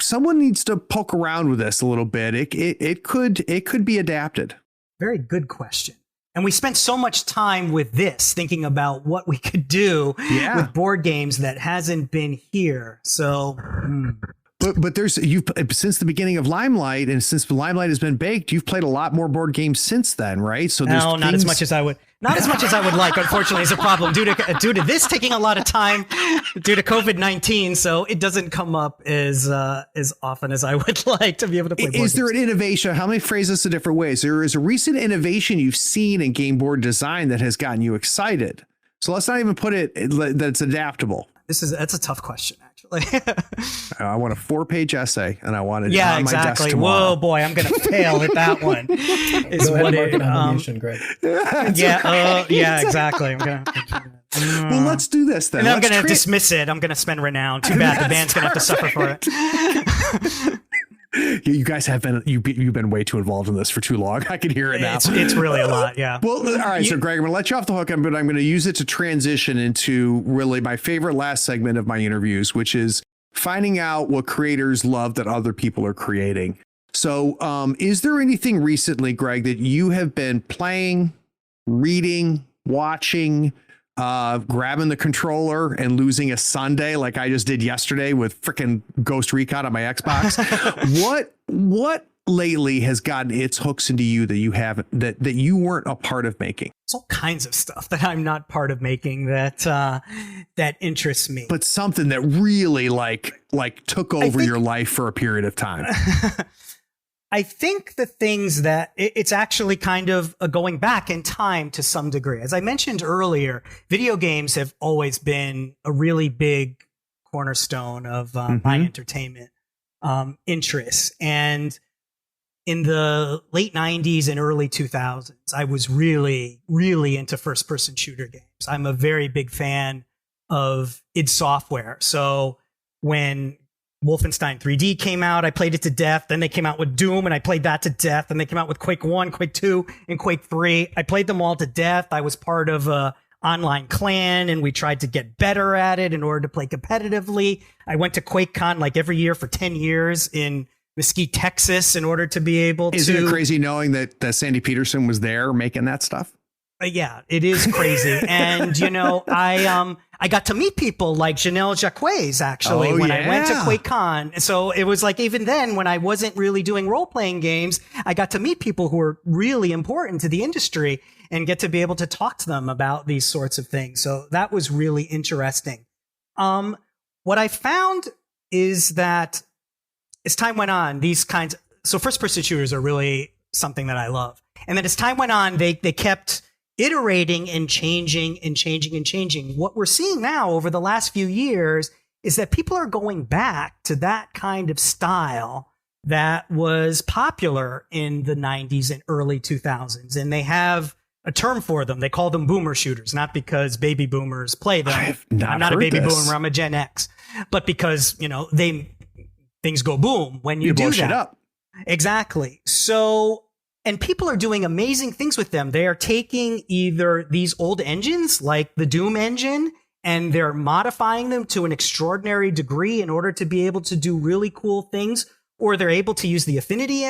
someone needs to poke around with this a little bit. It could be adapted. Very good question. And we spent so much time with this, thinking about what we could do with board games that hasn't been here. So, but you've since the beginning of Limelight, and since Limelight has been baked, you've played a lot more board games since then, right? So no, not as much as I would. Not as much as I would like, unfortunately, is a problem due to this taking a lot of time due to COVID-19. So it doesn't come up as often as I would like to be able to play board games. Is there an innovation? How many phrase this a different way? There is a recent innovation you've seen in game board design that has gotten you excited. So let's not even put it that it's adaptable. That's a tough question, actually. I want a 4-page essay, and I want it on my desk exactly. tomorrow. Whoa, boy, I'm gonna fail at that one. Go ahead and mark an obligation, Greg. Exactly. I'm gonna. Well, let's do this then. And I'm gonna dismiss it. I'm gonna spend renown. Too bad the band's gonna have to suffer for it. You guys have been you've been way too involved in this for too long. I can hear it now. It's really a lot. Yeah. Well, all right. So, Greg, I'm going to let you off the hook, but I'm going to use it to transition into really my favorite last segment of my interviews, which is finding out what creators love that other people are creating. So, is there anything recently, Greg, that you have been playing, reading, watching, grabbing the controller and losing a Sunday like I just did yesterday with frickin' Ghost Recon on my Xbox? What lately has gotten its hooks into you that you haven't, that you weren't a part of making? It's all kinds of stuff that I'm not part of making that interests me. But something that really like took over your life for a period of time. I think the things that it's actually kind of going back in time to some degree. As I mentioned earlier, video games have always been a really big cornerstone of my entertainment interests. And in the late 90s and early 2000s, I was really, really into first-person shooter games. I'm a very big fan of id Software. So when Wolfenstein 3D came out, I played it to death. Then they came out with Doom, and I played that to death. And they came out with Quake 1, Quake 2, and Quake 3. I played them all to death. I was part of a online clan, and we tried to get better at it in order to play competitively. I went to QuakeCon like every year for 10 years in Mesquite, Texas, in order to be able to... Isn't it crazy knowing that Sandy Peterson was there making that stuff? Yeah, it is crazy. And, I got to meet people like Janelle Jacques, actually, when I went to QuakeCon. So it was like, even then, when I wasn't really doing role-playing games, I got to meet people who were really important to the industry and get to be able to talk to them about these sorts of things. So that was really interesting. What I found is that as time went on, so first-person shooters are really something that I love. And then as time went on, they kept iterating and changing and changing and changing. What we're seeing now over the last few years is that people are going back to that kind of style that was popular in the 90s and early 2000s. And they have a term for them. They call them boomer shooters, not because baby boomers play them. I'm not a baby boomer, I'm a Gen X. But because, things go boom when you do blow that. Shit up. Exactly. So, and people are doing amazing things with them. They are taking either these old engines like the Doom engine, and they're modifying them to an extraordinary degree in order to be able to do really cool things, or they're able to use the Affinity,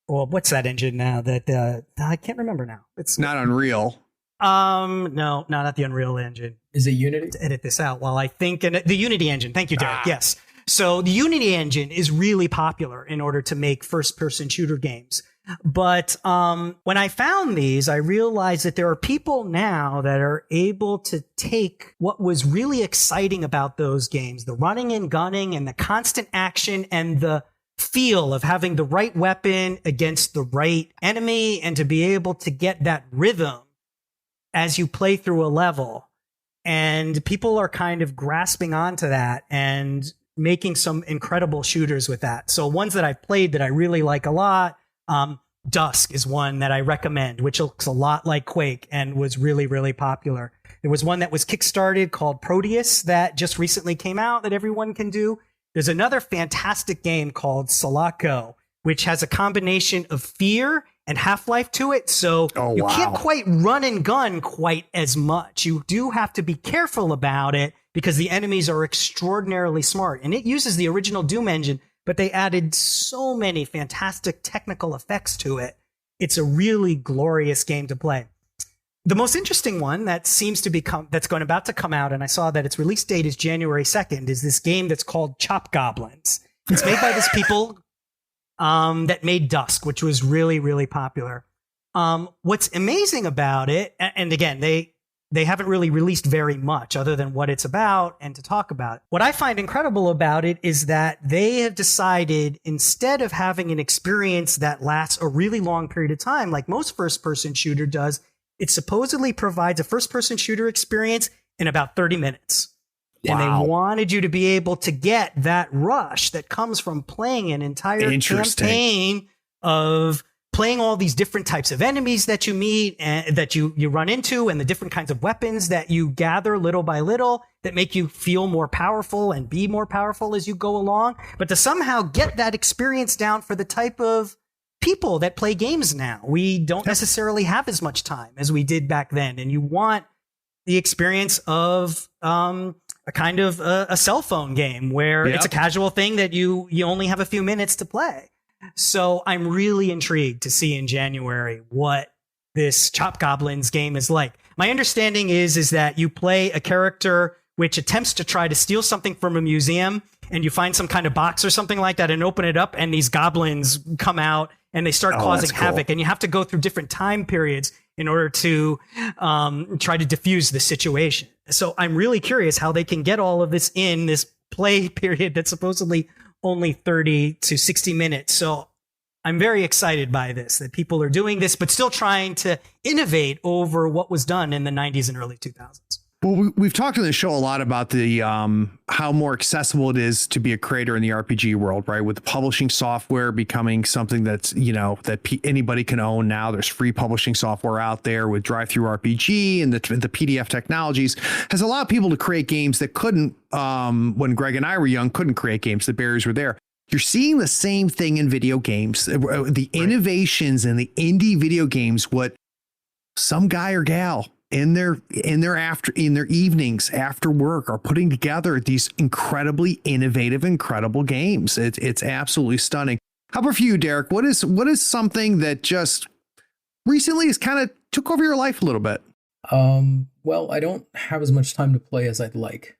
what's that engine now that I can't remember now. It's not Unreal. No, not the Unreal engine. Is it Unity? To edit this out while I think, and the Unity engine. Thank you, Derek. Yes. So the Unity engine is really popular in order to make first-person shooter games. But when I found these, I realized that there are people now that are able to take what was really exciting about those games, the running and gunning and the constant action and the feel of having the right weapon against the right enemy, and to be able to get that rhythm as you play through a level. And people are kind of grasping onto that and making some incredible shooters with that. So ones that I've played that I really like a lot, Dusk is one that I recommend, which looks a lot like Quake and was really, really popular. There was one that was kickstarted called Proteus that just recently came out that everyone can do. There's another fantastic game called Sulaco, which has a combination of Fear and Half-Life to it. So you can't quite run and gun quite as much. You do have to be careful about it because the enemies are extraordinarily smart. And it uses the original Doom engine, but they added so many fantastic technical effects to it. It's a really glorious game to play. The most interesting one that seems to that's about to come out, and I saw that its release date is January 2nd, is this game that's called Chop Goblins. It's made by these people that made Dusk, which was really, really popular. What's amazing about it, and again, they haven't really released very much other than what it's about and to talk about it. What I find incredible about it is that they have decided, instead of having an experience that lasts a really long period of time, like most first-person shooter does, it supposedly provides a first-person shooter experience in about 30 minutes. Wow. And they wanted you to be able to get that rush that comes from playing an entire campaign of playing all these different types of enemies that you meet and that you run into, and the different kinds of weapons that you gather little by little that make you feel more powerful and be more powerful as you go along. But to somehow get that experience down for the type of people that play games now. We don't necessarily have as much time as we did back then. And you want the experience of a kind of a cell phone game where it's a casual thing that you only have a few minutes to play. So I'm really intrigued to see in January what this Chop Goblins game is like. My understanding is that you play a character which attempts to try to steal something from a museum, and you find some kind of box or something like that and open it up, and these goblins come out and they start causing havoc. And you have to go through different time periods in order to try to diffuse the situation. So I'm really curious how they can get all of this in this play period that's supposedly only 30 to 60 minutes. So I'm very excited by this, that people are doing this, but still trying to innovate over what was done in the 90s and early 2000s. Well, we've talked on the show a lot about the how more accessible it is to be a creator in the RPG world, right? With the publishing software becoming something that's, anybody can own now. There's free publishing software out there with Drive-Thru RPG and the PDF technologies has allowed people to create games that couldn't, when Greg and I were young, couldn't create games. The barriers were there. You're seeing the same thing in video games, the innovations in the indie video games, what some guy or gal in their evenings after work are putting together these incredibly innovative, incredible games. It's absolutely stunning. How about for you, Deric? What is something that just recently has kind of took over your life a little bit? Well, I don't have as much time to play as I'd like.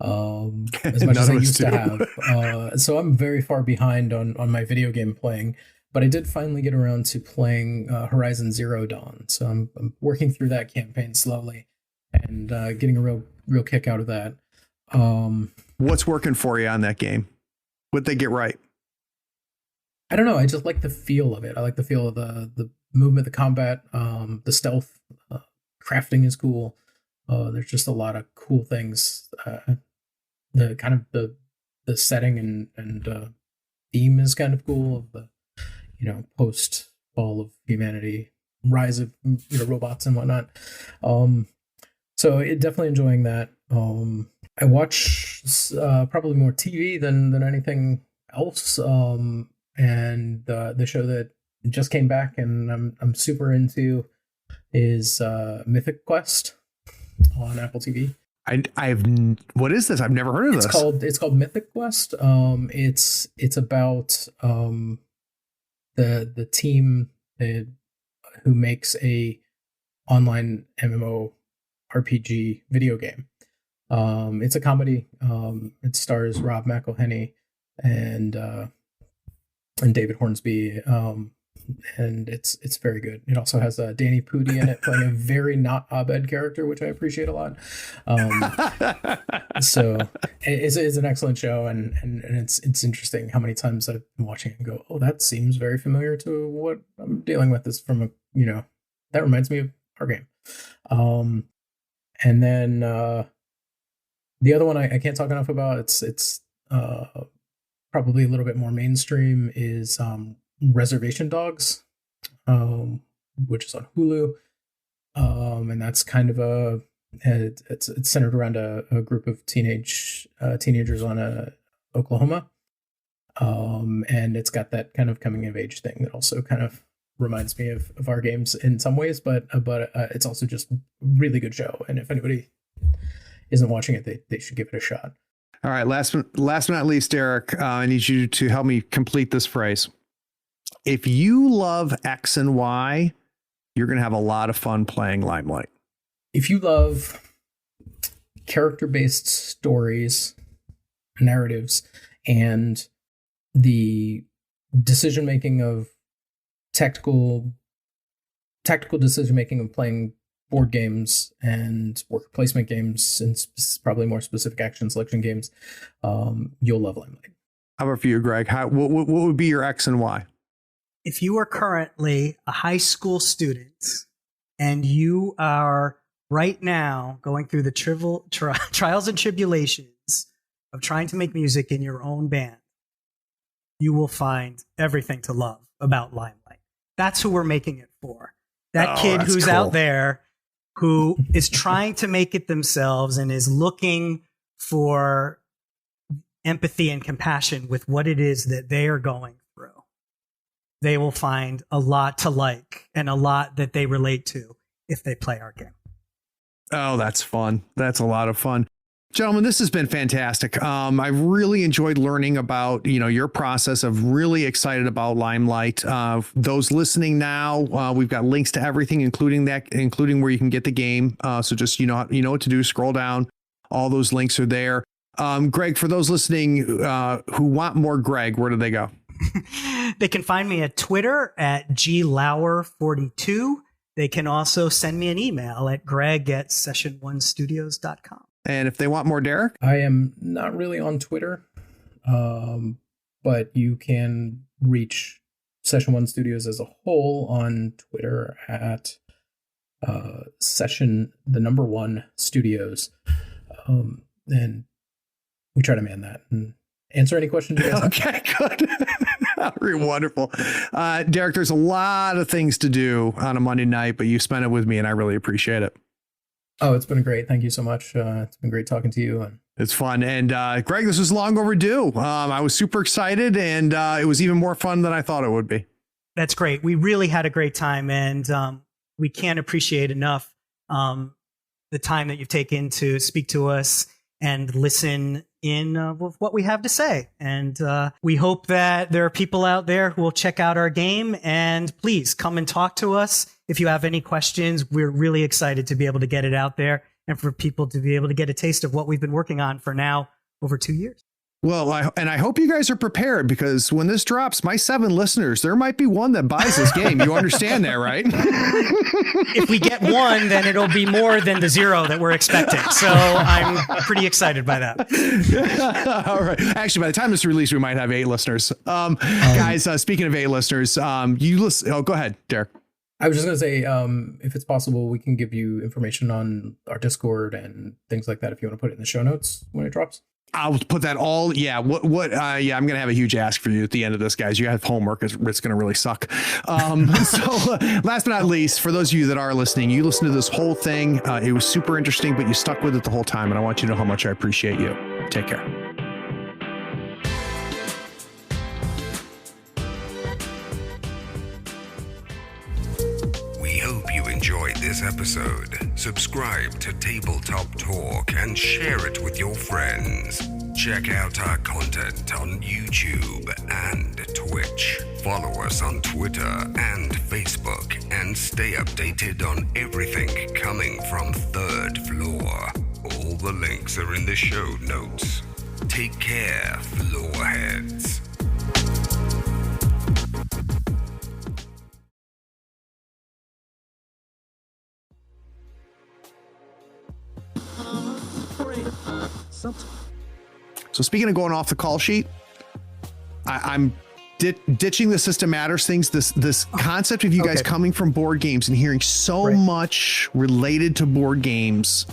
As much as I used to have. So I'm very far behind on my video game playing. But I did finally get around to playing Horizon Zero Dawn. So I'm working through that campaign slowly and getting a real kick out of that. What's working for you on that game? What'd they get right? I don't know. I just like the feel of it. I like the feel of the movement, the combat, the stealth. Crafting is cool. There's just a lot of cool things. The kind of the setting and theme is kind of cool. Of the post fall of humanity, rise of robots and whatnot. So definitely enjoying that. I watch probably more TV than anything else. And the show that just came back and I'm super into is Mythic Quest on Apple TV. What is this? I've never heard of this. It's called Mythic Quest. It's about the team who makes a online MMO RPG video game. It's a comedy. It stars Rob McElhenney and David Hornsby. And it's very good. It also has Danny Pudi in it playing a very not Abed character, which I appreciate a lot. So it's an excellent show, and it's interesting how many times I've been watching it and go, oh, that seems very familiar to what I'm dealing with. This from that reminds me of our game. And then the other one I can't talk enough about. It's probably a little bit more mainstream is Reservation Dogs, which is on Hulu. And that's kind of it's centered around a group of teenagers on Oklahoma. And it's got that kind of coming of age thing that also kind of reminds me of our games in some ways, but it's also just a really good show. And if anybody isn't watching it, they should give it a shot. All right. Last but not least, Deric, I need you to help me complete this phrase. If you love X and Y, you're going to have a lot of fun playing Limelight. If you love character-based stories, narratives, and the decision-making of tactical decision-making of playing board games and worker placement games and probably more specific action selection games, you'll love Limelight. How about for you, Greg? What would be your X and Y? If you are currently a high school student and you are right now going through the trials and tribulations of trying to make music in your own band, you will find everything to love about Limelight. That's who we're making it for. That kid who's cool out there who is trying to make it themselves and is looking for empathy and compassion with what it is that they are going through. They will find a lot to like and a lot that they relate to if they play our game. Oh, that's fun. That's a lot of fun. Gentlemen, this has been fantastic. I've really enjoyed learning about, your process. Of really excited about Limelight. Those listening now, we've got links to everything, including where you can get the game. So just, you know what to do. Scroll down. All those links are there. Greg, for those listening who want more Greg, where do they go? They can find me at Twitter at glauer42. They can also send me an email at greg@session1studios.com. And if they want more Deric? I am not really on Twitter, but you can reach Session 1 Studios as a whole on Twitter at Session1 Studios. And we try to man that and answer any questions you guys have. Okay, good. Very wonderful. Deric, there's a lot of things to do on a Monday night, but you spent it with me and I really appreciate it. Oh, it's been great. Thank you so much. It's been great talking to you. And it's fun. And Greg, this was long overdue. I was super excited, and it was even more fun than I thought it would be. That's great. We really had a great time, and we can't appreciate enough the time that you've taken to speak to us and listen in with what we have to say. And we hope that there are people out there who will check out our game, and please come and talk to us. If you have any questions, we're really excited to be able to get it out there and for people to be able to get a taste of what we've been working on for now over 2 years. Well, I hope you guys are prepared, because when this drops, my 7 listeners, there might be one that buys this game. You understand that, right? If we get one, then it'll be more than the 0 that we're expecting. So I'm pretty excited by that. All right. Actually, by the time this is released, we might have 8 listeners. Guys, speaking of 8 listeners, you listen. Oh, go ahead, Deric. I was just going to say, if it's possible, we can give you information on our Discord and things like that if you want to put it in the show notes when it drops. I'll put that all. Yeah. I'm going to have a huge ask for you at the end of this, guys. You have homework. It's going to really suck. So last but not least, for those of you that are listening, you listened to this whole thing. It was super interesting, but you stuck with it the whole time. And I want you to know how much I appreciate you. Take care. We hope you enjoyed this episode. Subscribe to Tabletop Talk and share it with your friends. Check out our content on YouTube and Twitch. Follow us on Twitter and Facebook and stay updated on everything coming from Third Floor. All the links are in the show notes. Take care, floorheads. So speaking of going off the call sheet, I'm ditching the system matters things. This concept of you guys coming from board games and hearing so much related to board games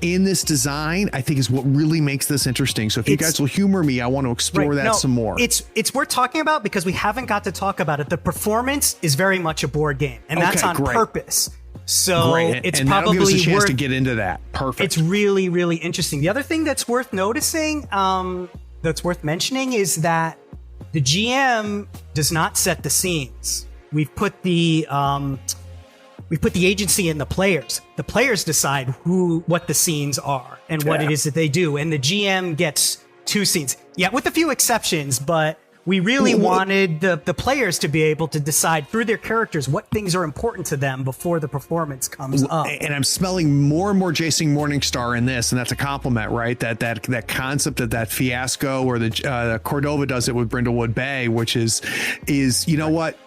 in this design, I think is what really makes this interesting. So if you guys will humor me, I want to explore that some more. It's worth talking about because we haven't got to talk about it. The performance is very much a board game, and that's on purpose. So it's and probably give us a chance worth to get into that. Perfect. It's really, really interesting. The other thing that's worth noticing, that's worth mentioning, is that the GM does not set the scenes. We've put the agency in the players. The players decide what the scenes are and what it is that they do, and the GM gets 2 scenes. Yeah, with a few exceptions, but we really wanted the players to be able to decide through their characters what things are important to them before the performance comes up. And I'm smelling more and more Jason Morningstar in this, and that's a compliment, right? That concept of that fiasco, or the Cordova does it with Brindlewood Bay, which is you know what?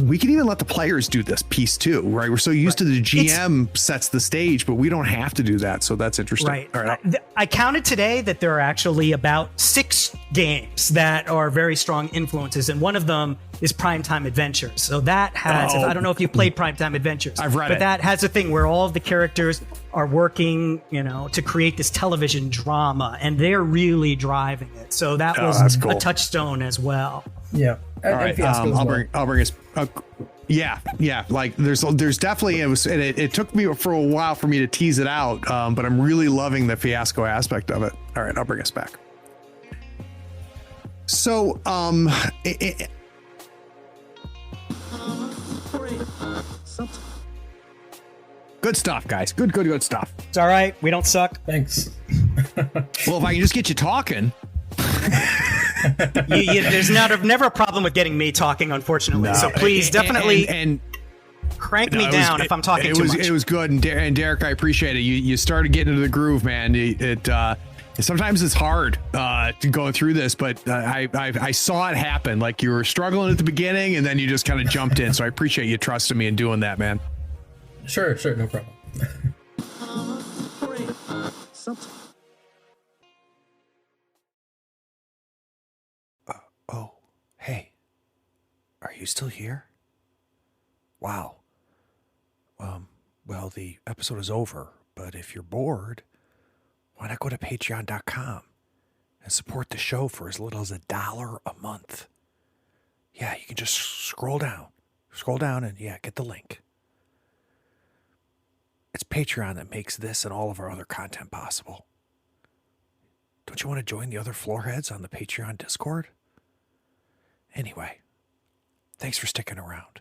We can even let the players do this piece too, right? We're so used to the GM sets the stage, but we don't have to do that. So that's interesting. Right. All right. I counted today that there are actually about 6 games that are very strong influences, and one of them is Primetime Adventures. So that has, I don't know if you played Primetime Adventures. I've read it. But that has a thing where all of the characters are working, to create this television drama, and they're really driving it. So that was a touchstone as well. Yeah. All right. I'll bring us. Yeah. Like there's definitely it took me for a while for me to tease it out, but I'm really loving the fiasco aspect of it. All right, I'll bring us back. So, good stuff, guys. Good stuff. It's all right. We don't suck. Thanks. Well, if I can just get you talking. There's never a problem with getting me talking, unfortunately. No. So please, definitely and crank me down if I'm talking too much. It was good, and Deric, I appreciate it. You started getting into the groove, man. Sometimes it's hard to go through this, but I saw it happen. Like you were struggling at the beginning, and then you just kind of jumped in. So I appreciate you trusting me and doing that, man. Sure, no problem. Hey, are you still here? Wow. Well, the episode is over, but if you're bored, why not go to patreon.com and support the show for as little as $1 a month? Yeah, you can just scroll down and get the link. It's Patreon that makes this and all of our other content possible. Don't you want to join the other floorheads on the Patreon Discord? Anyway, thanks for sticking around.